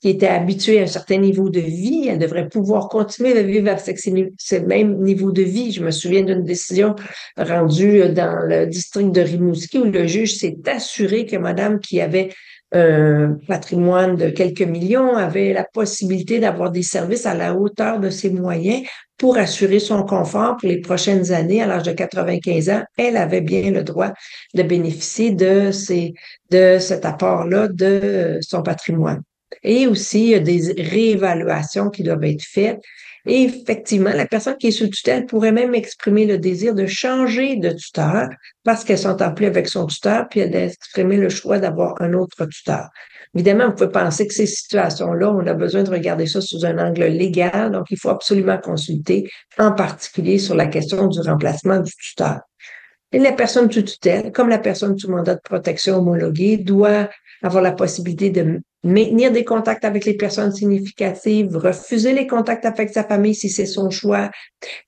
était habituée à un certain niveau de vie, elle devrait pouvoir continuer de vivre avec ce même niveau de vie. Je me souviens d'une décision rendue dans le district de Rimouski où le juge s'est assuré que madame qui avait un patrimoine de quelques millions avait la possibilité d'avoir des services à la hauteur de ses moyens pour assurer son confort pour les prochaines années. À l'âge de 95 ans, elle avait bien le droit de bénéficier de cet apport-là de son patrimoine. Et aussi, il y a des réévaluations qui doivent être faites. Et effectivement, la personne qui est sous tutelle pourrait même exprimer le désir de changer de tuteur parce qu'elle s'entend plus avec son tuteur, puis elle a exprimé le choix d'avoir un autre tuteur. Évidemment, vous pouvez penser que ces situations-là, on a besoin de regarder ça sous un angle légal, donc il faut absolument consulter, en particulier sur la question du remplacement du tuteur. Et la personne sous tutelle, comme la personne sous mandat de protection homologuée, doit avoir la possibilité de maintenir des contacts avec les personnes significatives, refuser les contacts avec sa famille si c'est son choix,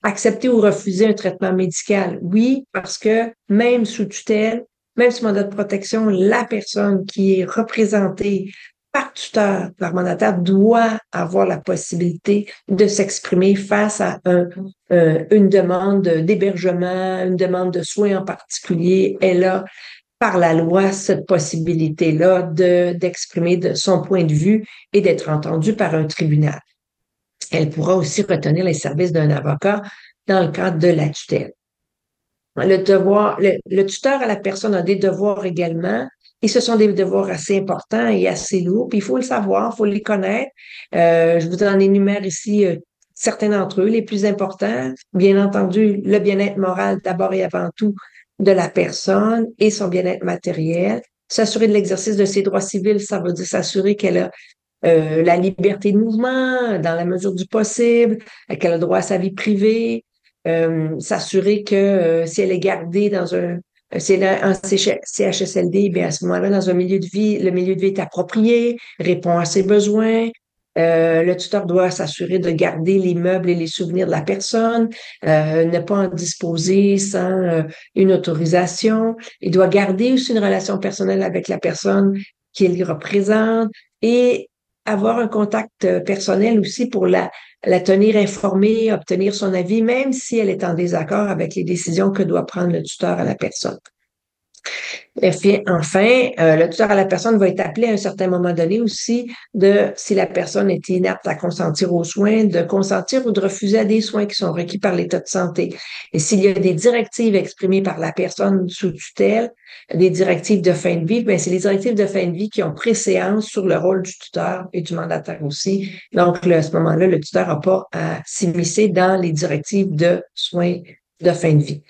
accepter ou refuser un traitement médical. Oui, parce que même sous tutelle, même sous mandat de protection, la personne qui est représentée par tuteur, par mandataire, doit avoir la possibilité de s'exprimer face à une demande d'hébergement, une demande de soins en particulier. Elle a, par la loi, cette possibilité-là d'exprimer son point de vue et d'être entendue par un tribunal. Elle pourra aussi retenir les services d'un avocat dans le cadre de la tutelle. Le tuteur à la personne a des devoirs également, et ce sont des devoirs assez importants et assez lourds, puis il faut le savoir, il faut les connaître. Je vous en énumère ici certains d'entre eux, les plus importants. Bien entendu, le bien-être moral d'abord et avant tout de la personne et son bien-être matériel. S'assurer de l'exercice de ses droits civils, ça veut dire s'assurer qu'elle a la liberté de mouvement dans la mesure du possible, qu'elle a droit à sa vie privée, s'assurer que si elle est gardée dans si elle est en CHSLD, bien à ce moment-là, dans un milieu de vie, le milieu de vie est approprié, répond à ses besoins. Le tuteur doit s'assurer de garder les meubles et les souvenirs de la personne, ne pas en disposer sans une autorisation. Il doit garder aussi une relation personnelle avec la personne qu'il représente et avoir un contact personnel aussi pour la tenir informée, obtenir son avis, même si elle est en désaccord avec les décisions que doit prendre le tuteur à la personne. Et puis, enfin, le tuteur à la personne va être appelé à un certain moment donné aussi si la personne est inapte à consentir aux soins, de consentir ou de refuser à des soins qui sont requis par l'état de santé. Et s'il y a des directives exprimées par la personne sous tutelle, des directives de fin de vie, bien, c'est les directives de fin de vie qui ont préséance sur le rôle du tuteur et du mandataire aussi. Donc, à ce moment-là, le tuteur n'a pas à s'immiscer dans les directives de soins de fin de vie.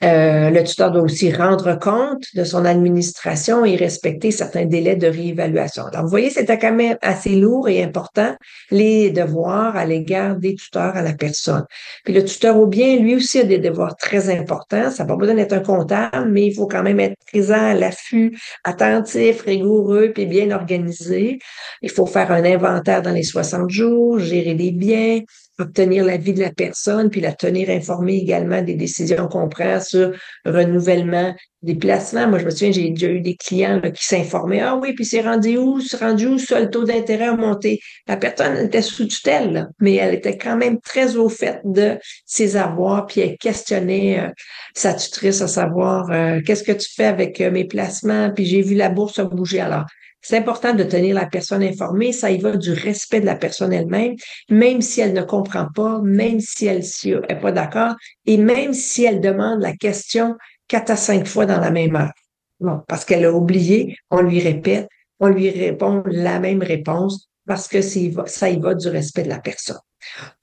Le tuteur doit aussi rendre compte de son administration et respecter certains délais de réévaluation. Alors, vous voyez, c'est quand même assez lourd et important, les devoirs à l'égard des tuteurs à la personne. Puis le tuteur au bien, lui aussi, a des devoirs très importants. Ça n'a pas besoin d'être un comptable, mais il faut quand même être présent à l'affût, attentif, rigoureux, puis bien organisé. Il faut faire un inventaire dans les 60 jours, gérer les biens, obtenir l'avis de la personne, puis la tenir informée également des décisions qu'on prend sur renouvellement des placements. Moi, je me souviens, j'ai déjà eu des clients là, qui s'informaient. Ah oui, puis c'est rendu où? C'est rendu où? Ça, le taux d'intérêt a monté. La personne était sous tutelle, là, mais elle était quand même très au fait de ses avoirs, puis elle questionnait sa tutrice à savoir qu'est-ce que tu fais avec mes placements, puis j'ai vu la bourse bouger. Alors, c'est important de tenir la personne informée, ça y va du respect de la personne elle-même, même si elle ne comprend pas, même si elle n'est pas d'accord, et même si elle demande la question 4 à 5 fois dans la même heure. Bon, parce qu'elle a oublié, on lui répète, on lui répond la même réponse, parce que ça y va du respect de la personne.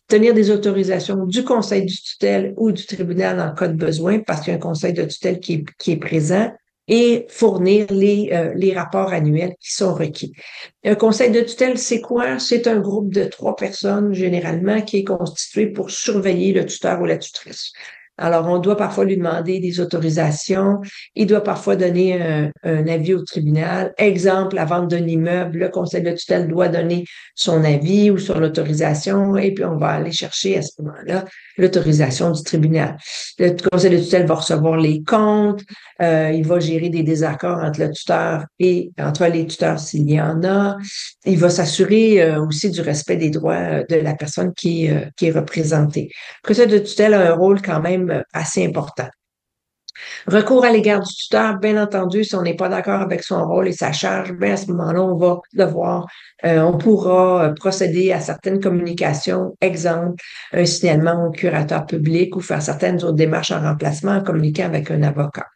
Tenir des autorisations du conseil du tutelle ou du tribunal en cas de besoin, parce qu'il y a un conseil de tutelle qui est présent, et fournir les rapports annuels qui sont requis. Un conseil de tutelle, c'est quoi? C'est un groupe de 3 personnes, généralement, qui est constitué pour surveiller le tuteur ou la tutrice. Alors, on doit parfois lui demander des autorisations. Il doit parfois donner un avis au tribunal. Exemple, la vente d'un immeuble, le conseil de tutelle doit donner son avis ou son autorisation et puis on va aller chercher à ce moment-là l'autorisation du tribunal. Le conseil de tutelle va recevoir les comptes, il va gérer des désaccords entre le tuteur et entre les tuteurs s'il y en a. Il va s'assurer aussi du respect des droits de la personne qui est représentée. Le conseil de tutelle a un rôle quand même assez important. Recours à l'égard du tuteur, bien entendu, si on n'est pas d'accord avec son rôle et sa charge, bien à ce moment-là, on pourra procéder à certaines communications, exemple, un signalement au curateur public ou faire certaines autres démarches en remplacement en communiquant avec un avocat.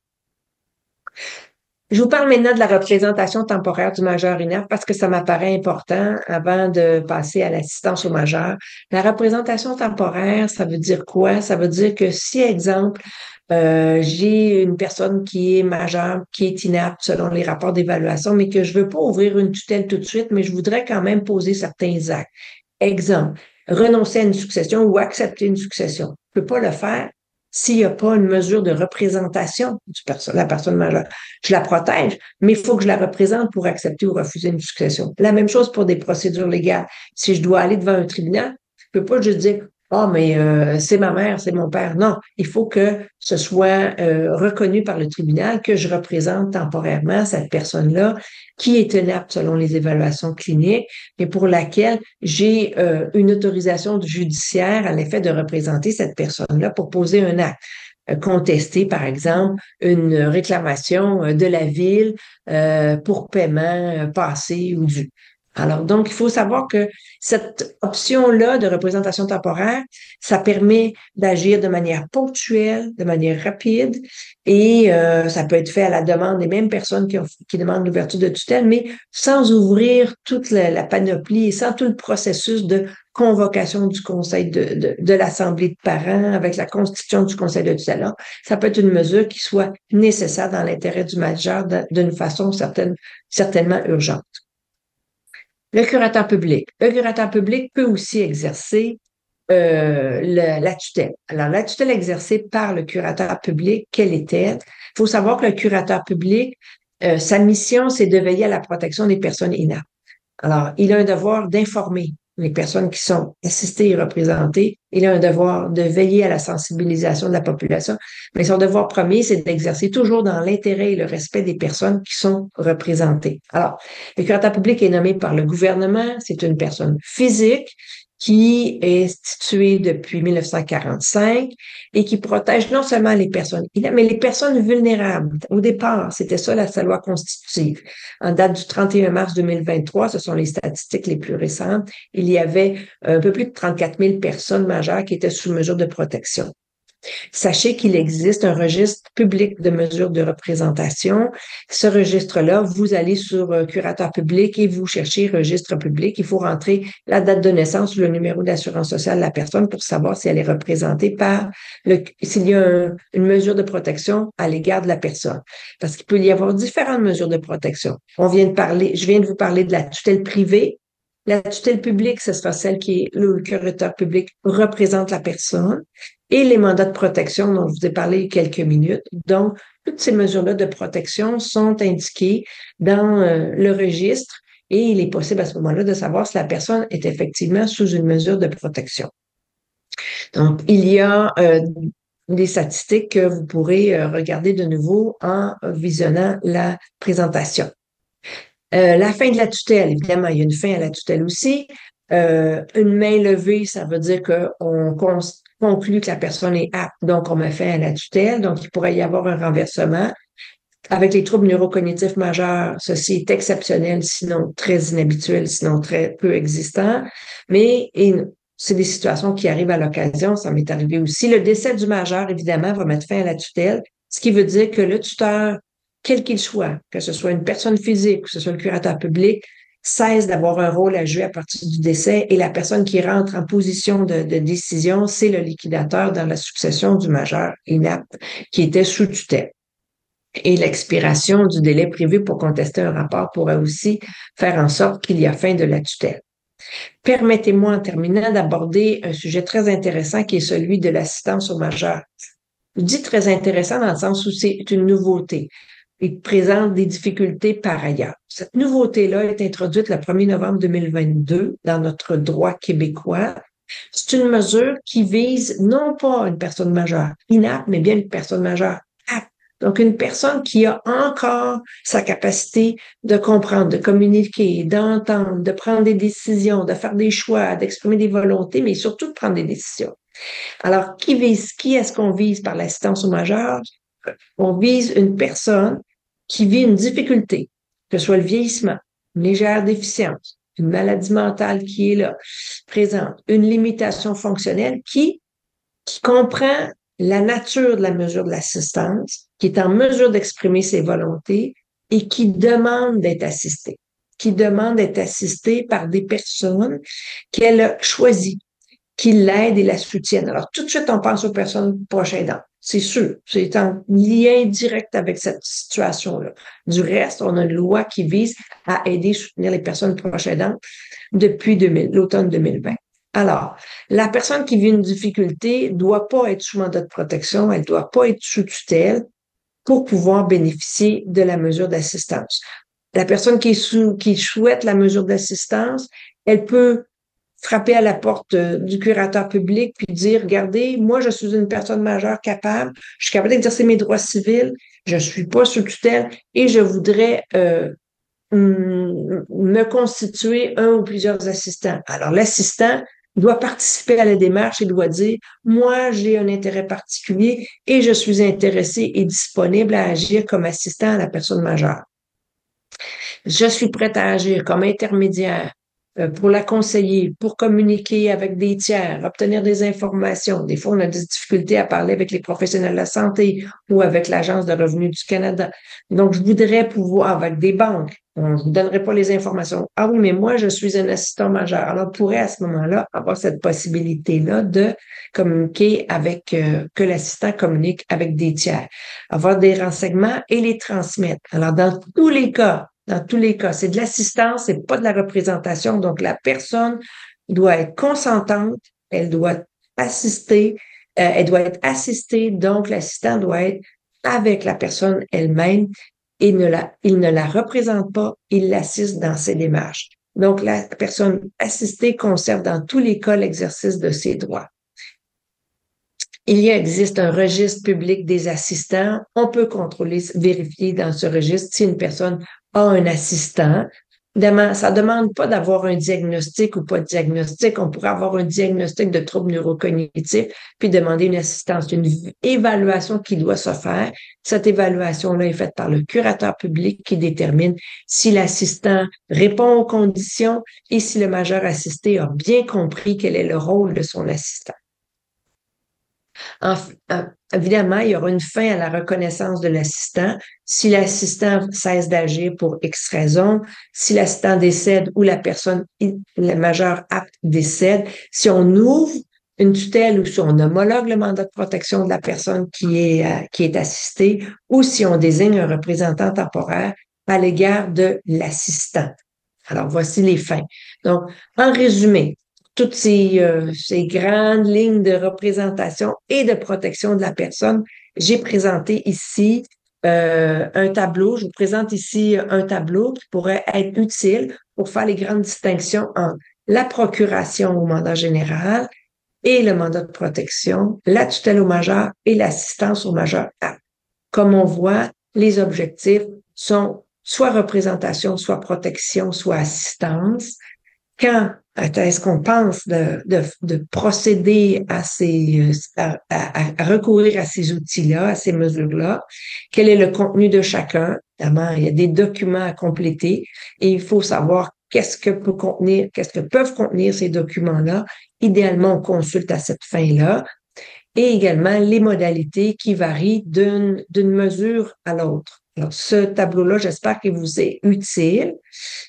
Je vous parle maintenant de la représentation temporaire du majeur inapte parce que ça m'apparaît important avant de passer à l'assistance au majeur. La représentation temporaire, ça veut dire quoi? Ça veut dire que si, exemple, j'ai une personne qui est majeure, qui est inapte selon les rapports d'évaluation, mais que je veux pas ouvrir une tutelle tout de suite, mais je voudrais quand même poser certains actes. Exemple, renoncer à une succession ou accepter une succession. Je peux pas le faire s'il n'y a pas une mesure de représentation de la personne majeure. Je la protège, mais il faut que je la représente pour accepter ou refuser une succession. La même chose pour des procédures légales. Si je dois aller devant un tribunal, je peux pas juste dire ah, mais c'est ma mère, c'est mon père. Non, il faut que ce soit reconnu par le tribunal que je représente temporairement cette personne-là qui est inapte selon les évaluations cliniques, mais pour laquelle j'ai une autorisation judiciaire à l'effet de représenter cette personne-là pour poser un acte. Contester, par exemple, une réclamation de la ville pour paiement passé ou dû. Alors, donc, il faut savoir que cette option-là de représentation temporaire, ça permet d'agir de manière ponctuelle, de manière rapide, et ça peut être fait à la demande des mêmes personnes qui demandent l'ouverture de tutelle, mais sans ouvrir toute la panoplie et sans tout le processus de convocation du conseil de l'Assemblée de parents avec la constitution du conseil de tutelle. Ça peut être une mesure qui soit nécessaire dans l'intérêt du majeur d'une façon certainement urgente. Le curateur public. Le curateur public peut aussi exercer la tutelle. Alors, la tutelle exercée par le curateur public, quelle est-elle? Il faut savoir que le curateur public, sa mission, c'est de veiller à la protection des personnes inaptes. Alors, il a un devoir d'informer les personnes qui sont assistées et représentées. Il a un devoir de veiller à la sensibilisation de la population. Mais son devoir premier, c'est d'exercer toujours dans l'intérêt et le respect des personnes qui sont représentées. Alors, le curateur public est nommé par le gouvernement. C'est une personne physique qui est instituée depuis 1945 et qui protège non seulement les personnes inaptes, mais les personnes vulnérables. Au départ, c'était ça sa loi constitutive. En date du 31 mars 2023, ce sont les statistiques les plus récentes, il y avait un peu plus de 34 000 personnes majeures qui étaient sous mesure de protection. Sachez qu'il existe un registre public de mesures de représentation. Ce registre-là, vous allez sur curateur public et vous cherchez registre public. Il faut rentrer la date de naissance ou le numéro d'assurance sociale de la personne pour savoir si elle est représentée par s'il y a une mesure de protection à l'égard de la personne. Parce qu'il peut y avoir différentes mesures de protection. Je viens de vous parler de la tutelle privée. La tutelle publique, ce sera celle qui est le curateur public représente la personne et les mandats de protection dont je vous ai parlé il y a quelques minutes. Donc, toutes ces mesures-là de protection sont indiquées dans le registre et il est possible à ce moment-là de savoir si la personne est effectivement sous une mesure de protection. Donc, il y a des statistiques que vous pourrez regarder de nouveau en visionnant la présentation. La fin de la tutelle, évidemment, il y a une fin à la tutelle aussi. Une main levée, ça veut dire qu'on conclut que la personne est apte, donc on met fin à la tutelle. Donc, il pourrait y avoir un renversement. Avec les troubles neurocognitifs majeurs, ceci est exceptionnel, sinon très inhabituel, sinon très peu existant. Mais c'est des situations qui arrivent à l'occasion, ça m'est arrivé aussi. Le décès du majeur, évidemment, va mettre fin à la tutelle, ce qui veut dire que le tuteur, quel qu'il soit, que ce soit une personne physique, que ce soit le curateur public, cesse d'avoir un rôle à jouer à partir du décès et la personne qui rentre en position de décision, c'est le liquidateur dans la succession du majeur inapte qui était sous tutelle. Et l'expiration du délai prévu pour contester un rapport pourrait aussi faire en sorte qu'il y a fin de la tutelle. Permettez-moi en terminant d'aborder un sujet très intéressant qui est celui de l'assistance au majeur. Je dis très intéressant dans le sens où c'est une nouveauté. Il présente des difficultés par ailleurs. Cette nouveauté-là est introduite le 1er novembre 2022 dans notre droit québécois. C'est une mesure qui vise non pas une personne majeure inapte, mais bien une personne majeure apte. Donc, une personne qui a encore sa capacité de comprendre, de communiquer, d'entendre, de prendre des décisions, de faire des choix, d'exprimer des volontés, mais surtout de prendre des décisions. Alors, qui est-ce qu'on vise par l'assistance au majeur? On vise une personne qui vit une difficulté, que ce soit le vieillissement, une légère déficience, une maladie mentale qui est là, présente, une limitation fonctionnelle qui comprend la nature de la mesure de l'assistance, qui est en mesure d'exprimer ses volontés et qui demande d'être assistée, par des personnes qu'elle a choisies, qui l'aident et la soutiennent. Alors, tout de suite, on pense aux personnes proches aidantes. C'est sûr, c'est en lien direct avec cette situation-là. Du reste, on a une loi qui vise à aider et soutenir les personnes proches aidantes depuis l'automne 2020. Alors, la personne qui vit une difficulté doit pas être sous mandat de protection, elle doit pas être sous tutelle pour pouvoir bénéficier de la mesure d'assistance. La personne qui souhaite la mesure d'assistance, elle peut frapper à la porte du curateur public puis dire, regardez, moi, je suis une personne majeure capable, je suis capable d'exercer mes droits civils, je suis pas sous tutelle et je voudrais me constituer un ou plusieurs assistants. Alors, l'assistant doit participer à la démarche et doit dire, moi, j'ai un intérêt particulier et je suis intéressé et disponible à agir comme assistant à la personne majeure. Je suis prête à agir comme intermédiaire pour la conseiller, pour communiquer avec des tiers, obtenir des informations. Des fois, on a des difficultés à parler avec les professionnels de la santé ou avec l'Agence de revenus du Canada. Donc, je voudrais pouvoir, avec des banques, je ne vous donnerai pas les informations. Ah oui, mais moi, je suis un assistant majeur. Alors, on pourrait à ce moment-là avoir cette possibilité-là de communiquer avec, que l'assistant communique avec des tiers, avoir des renseignements et les transmettre. Alors, dans tous les cas, c'est de l'assistance, c'est pas de la représentation. Donc, la personne doit être consentante, elle doit assister, elle doit être assistée. Donc, l'assistant doit être avec la personne elle-même et il ne la représente pas, il l'assiste dans ses démarches. Donc, la personne assistée conserve dans tous les cas l'exercice de ses droits. Existe un registre public des assistants. On peut contrôler, vérifier dans ce registre si une personne a un assistant. Ça demande pas d'avoir un diagnostic ou pas de diagnostic. On pourrait avoir un diagnostic de troubles neurocognitifs, puis demander une assistance, une évaluation qui doit se faire. Cette évaluation-là est faite par le curateur public qui détermine si l'assistant répond aux conditions et si le majeur assisté a bien compris quel est le rôle de son assistant. Évidemment, il y aura une fin à la reconnaissance de l'assistant. Si l'assistant cesse d'agir pour X raison, si l'assistant décède ou la personne, la majeure apte décède, si on ouvre une tutelle ou si on homologue le mandat de protection de la personne qui est assistée ou si on désigne un représentant temporaire à l'égard de l'assistant. Alors, voici les fins. Donc, en résumé, toutes ces grandes lignes de représentation et de protection de la personne. J'ai présenté ici un tableau. Je vous présente ici un tableau qui pourrait être utile pour faire les grandes distinctions entre la procuration au mandat général et le mandat de protection, la tutelle au majeur et l'assistance au majeur. Comme on voit, les objectifs sont soit représentation, soit protection, soit assistance. Quand est-ce qu'on pense de procéder à recourir à ces outils-là, à ces mesures-là? Quel est le contenu de chacun? Évidemment, il y a des documents à compléter et il faut savoir qu'est-ce que peuvent contenir ces documents-là. Idéalement, on consulte à cette fin-là. Et également les modalités qui varient d'une mesure à l'autre. Alors, ce tableau-là, j'espère qu'il vous est utile.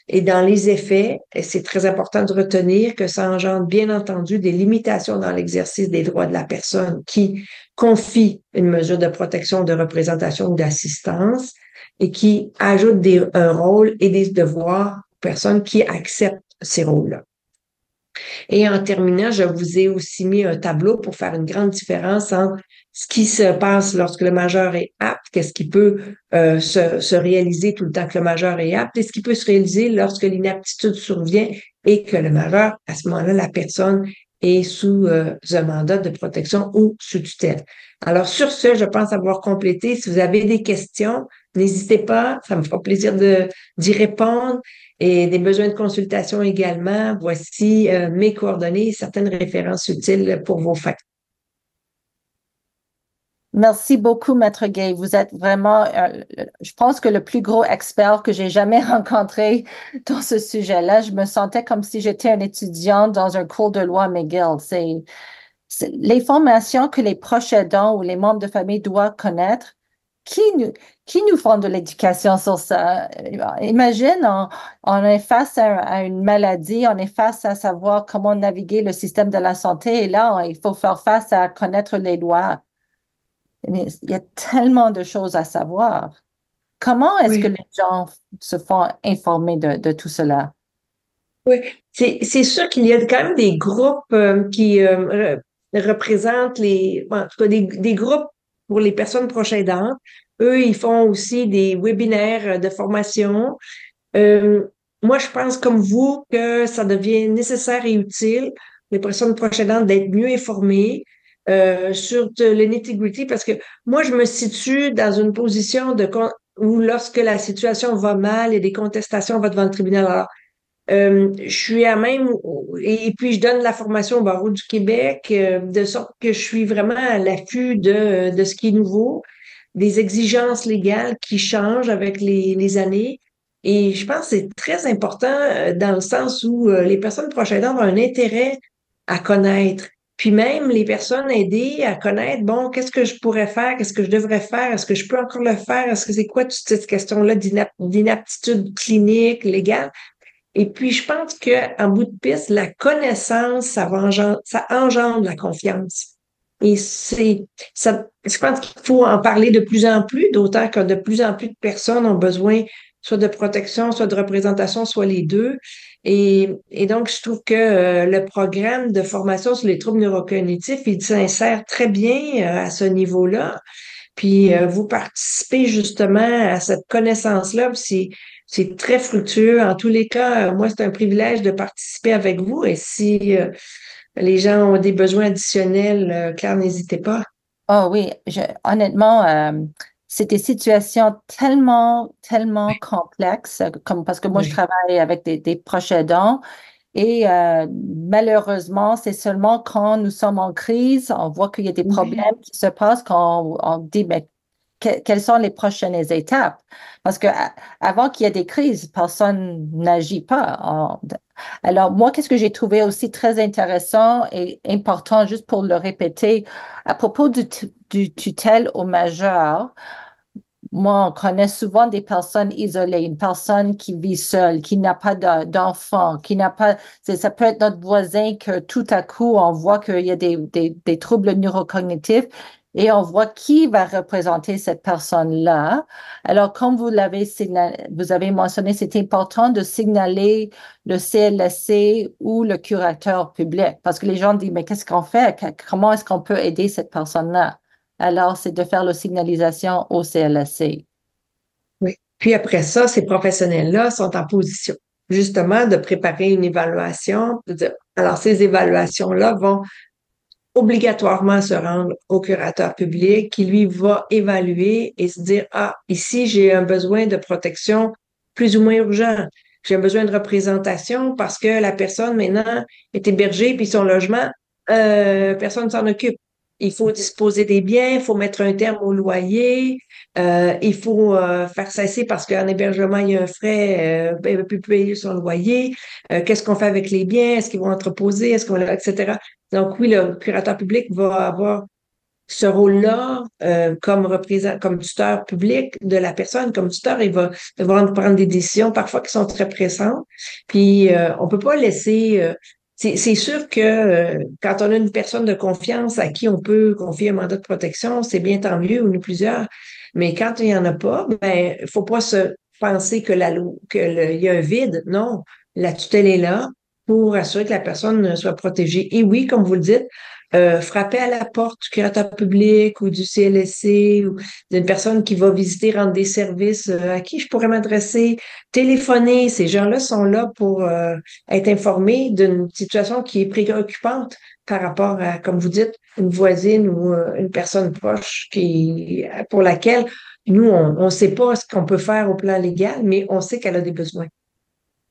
Et dans les effets, c'est très important de retenir que ça engendre bien entendu des limitations dans l'exercice des droits de la personne qui confie une mesure de protection, de représentation ou d'assistance et qui ajoute un rôle et des devoirs aux personnes qui acceptent ces rôles-là. Et en terminant, je vous ai aussi mis un tableau pour faire une grande différence entre ce qui se passe lorsque le majeur est apte, qu'est-ce qui peut se réaliser tout le temps que le majeur est apte, et ce qui peut se réaliser lorsque l'inaptitude survient et que le majeur, à ce moment-là, la personne est sous un mandat de protection ou sous tutelle. Alors, sur ce, je pense avoir complété. Si vous avez des questions, n'hésitez pas, ça me fera plaisir d'y répondre. Et des besoins de consultation également. Voici mes coordonnées et certaines références utiles pour vos fins. Merci beaucoup, Maître Gay. Vous êtes vraiment, je pense que le plus gros expert que j'ai jamais rencontré dans ce sujet-là. Je me sentais comme si j'étais un étudiant dans un cours de loi McGill. C'est les formations que les proches aidants ou les membres de famille doivent connaître. Qui nous font de l'éducation sur ça? Imagine, on est face à une maladie, on est face à savoir comment naviguer le système de la santé et là, il faut faire face à connaître les lois. Mais il y a tellement de choses à savoir. Comment est-ce que les gens se font informer de tout cela? Oui, c'est sûr qu'il y a quand même des groupes qui représentent en tout cas des groupes pour les personnes proches aidantes. Eux, ils font aussi des webinaires de formation. Moi, je pense comme vous que ça devient nécessaire et utile les personnes proches aidantes d'être mieux informées sur le nitty-gritty parce que moi, je me situe dans une position où lorsque la situation va mal, il y a des contestations, on va devant le tribunal. Alors, je suis à même, et puis je donne la formation au barreau du Québec, de sorte que je suis vraiment à l'affût de ce qui est nouveau, des exigences légales qui changent avec les années. Et je pense que c'est très important dans le sens où les personnes proches aidantes ont un intérêt à connaître. Puis même les personnes aidées à connaître, bon, qu'est-ce que je pourrais faire? Qu'est-ce que je devrais faire? Est-ce que je peux encore le faire? Est-ce que c'est quoi toute cette question-là d'inaptitude clinique, légale? Et puis, je pense qu'en bout de piste, la connaissance, ça engendre la confiance. Et je pense qu'il faut en parler de plus en plus, d'autant que de plus en plus de personnes ont besoin soit de protection, soit de représentation, soit les deux. Et donc, je trouve que le programme de formation sur les troubles neurocognitifs, il s'insère très bien à ce niveau-là. Puis vous participez justement à cette connaissance-là. C'est très fructueux. En tous les cas, moi, c'est un privilège de participer avec vous. Et si les gens ont des besoins additionnels, Claire, n'hésitez pas. Oh oui, honnêtement, c'est des situations tellement, tellement complexes, comme parce que moi, je Oui. travaille avec des proches aidants et malheureusement, c'est seulement quand nous sommes en crise, on voit qu'il y a des Oui. problèmes qui se passent, quand on dit, mais quelles sont les prochaines étapes? Parce que avant qu'il y ait des crises, personne n'agit pas. Alors, moi, qu'est-ce que j'ai trouvé aussi très intéressant et important, juste pour le répéter, à propos du tutelle au majeur, moi, on connaît souvent des personnes isolées, une personne qui vit seule, qui n'a pas d'enfant, qui n'a pas, ça peut être notre voisin que tout à coup, on voit qu'il y a des troubles neurocognitifs et on voit qui va représenter cette personne-là. Alors, comme vous avez mentionné, c'est important de signaler le CLSC ou le curateur public parce que les gens disent, mais qu'est-ce qu'on fait? Comment est-ce qu'on peut aider cette personne-là? Alors, c'est de faire la signalisation au CLSC. Oui. Puis après ça, ces professionnels-là sont en position justement de préparer une évaluation. Alors, ces évaluations-là vont obligatoirement se rendre au curateur public qui, lui, va évaluer et se dire, ah, ici, j'ai un besoin de protection plus ou moins urgent. J'ai un besoin de représentation parce que la personne, maintenant, est hébergée, puis son logement, personne ne s'en occupe. Il faut disposer des biens, il faut mettre un terme au loyer, il faut faire cesser parce qu'en hébergement, il y a un frais, il ne peut plus payer son loyer. Qu'est-ce qu'on fait avec les biens? Est-ce qu'ils vont entreposer? Est-ce qu'on, etc. Donc oui, le curateur public va avoir ce rôle-là comme tuteur public de la personne. Comme tuteur, il va devoir prendre des décisions parfois qui sont très pressantes. Puis on peut pas laisser. C'est sûr que quand on a une personne de confiance à qui on peut confier un mandat de protection, c'est bien tant mieux, ou nous plusieurs. Mais quand il y en a pas, ben il faut pas se penser que il y a un vide. Non, la tutelle est là pour assurer que la personne soit protégée. Et oui, comme vous le dites, frapper à la porte du curateur public ou du CLSC ou d'une personne qui va visiter, rendre des services, à qui je pourrais m'adresser, téléphoner. Ces gens-là sont là pour être informés d'une situation qui est préoccupante par rapport à, comme vous dites, une voisine ou une personne proche pour laquelle nous, on ne sait pas ce qu'on peut faire au plan légal, mais on sait qu'elle a des besoins.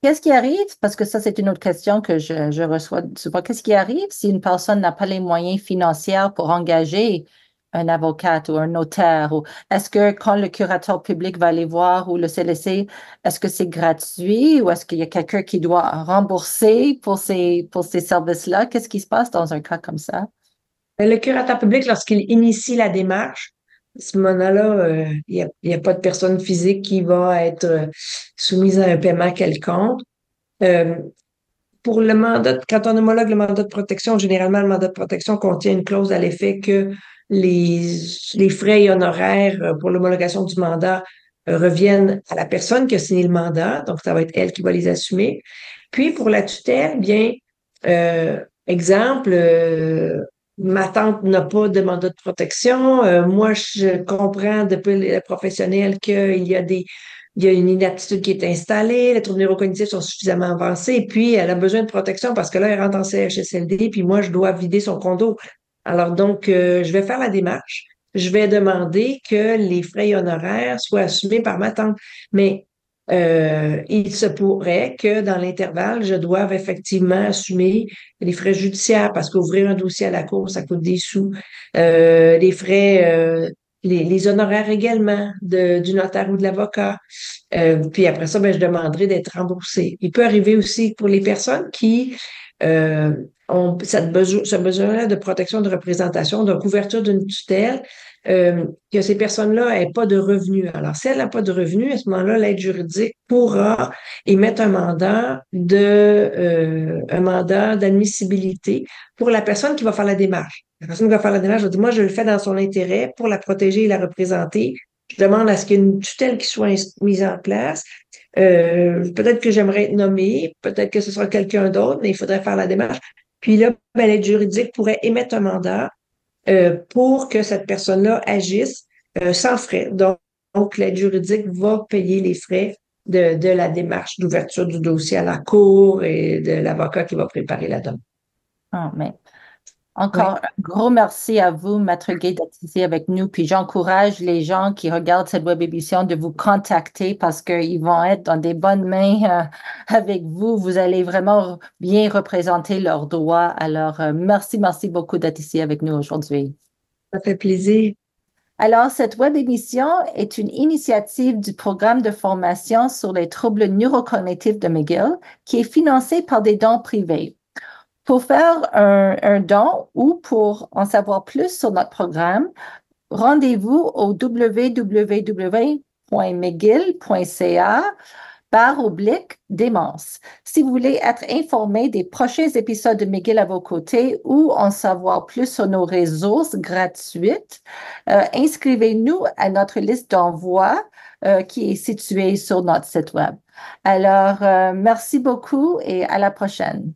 Qu'est-ce qui arrive? Parce que ça, c'est une autre question que je reçois souvent. Qu'est-ce qui arrive si une personne n'a pas les moyens financiers pour engager un avocat ou un notaire? Ou est-ce que quand le curateur public va aller voir ou le CLC, est-ce que c'est gratuit ou est-ce qu'il y a quelqu'un qui doit rembourser pour ces services-là? Qu'est-ce qui se passe dans un cas comme ça? Le curateur public, lorsqu'il initie la démarche, à ce moment-là, il y a pas de personne physique qui va être soumise à un paiement quelconque. Euh, pour le mandat, quand on homologue le mandat de protection, généralement, le mandat de protection contient une clause à l'effet que les frais et honoraires pour l'homologation du mandat reviennent à la personne qui a signé le mandat. Donc, ça va être elle qui va les assumer. Puis, pour la tutelle, bien, exemple, ma tante n'a pas de mandat de protection. Moi, je comprends depuis les professionnels qu'il y a il y a une inaptitude qui est installée, les troubles neurocognitifs sont suffisamment avancés, et puis elle a besoin de protection parce que là, elle rentre en CHSLD, puis moi, je dois vider son condo. Alors donc, je vais faire la démarche. Je vais demander que les frais et honoraires soient assumés par ma tante. Mais il se pourrait que dans l'intervalle, je doive effectivement assumer les frais judiciaires parce qu'ouvrir un dossier à la cour, ça coûte des sous. Les frais les honoraires également du notaire ou de l'avocat. Puis après ça, ben, je demanderai d'être remboursé. Il peut arriver aussi pour les personnes qui ont ce besoin-là de protection de représentation, de couverture d'une tutelle, que ces personnes-là n'aient pas de revenus. Alors, si elle n'a pas de revenus, à ce moment-là, l'aide juridique pourra émettre un mandat d'admissibilité pour la personne qui va faire la démarche. La personne qui va faire la démarche va dire, moi, je le fais dans son intérêt pour la protéger et la représenter. Je demande à ce qu'il y ait une tutelle qui soit mise en place. Peut-être que j'aimerais être nommée, peut-être que ce sera quelqu'un d'autre, mais il faudrait faire la démarche. Puis là, ben, l'aide juridique pourrait émettre un mandat pour que cette personne-là agisse sans frais. Donc, l'aide juridique va payer les frais de la démarche d'ouverture du dossier à la cour et de l'avocat qui va préparer la demande. Ah, mais Oui. encore un gros merci à vous, Maître Gay, d'être ici avec nous. Puis j'encourage les gens qui regardent cette web émission de vous contacter parce qu'ils vont être dans des bonnes mains avec vous. Vous allez vraiment bien représenter leurs droits. Alors, merci beaucoup d'être ici avec nous aujourd'hui. Ça fait plaisir. Alors, cette web émission est une initiative du programme de formation sur les troubles neurocognitifs de McGill qui est financé par des dons privés. Pour faire un don ou pour en savoir plus sur notre programme, rendez-vous au www.mcgill.ca/démence. Si vous voulez être informé des prochains épisodes de McGill à vos côtés ou en savoir plus sur nos ressources gratuites, inscrivez-nous à notre liste d'envoi qui est située sur notre site web. Alors, merci beaucoup et à la prochaine.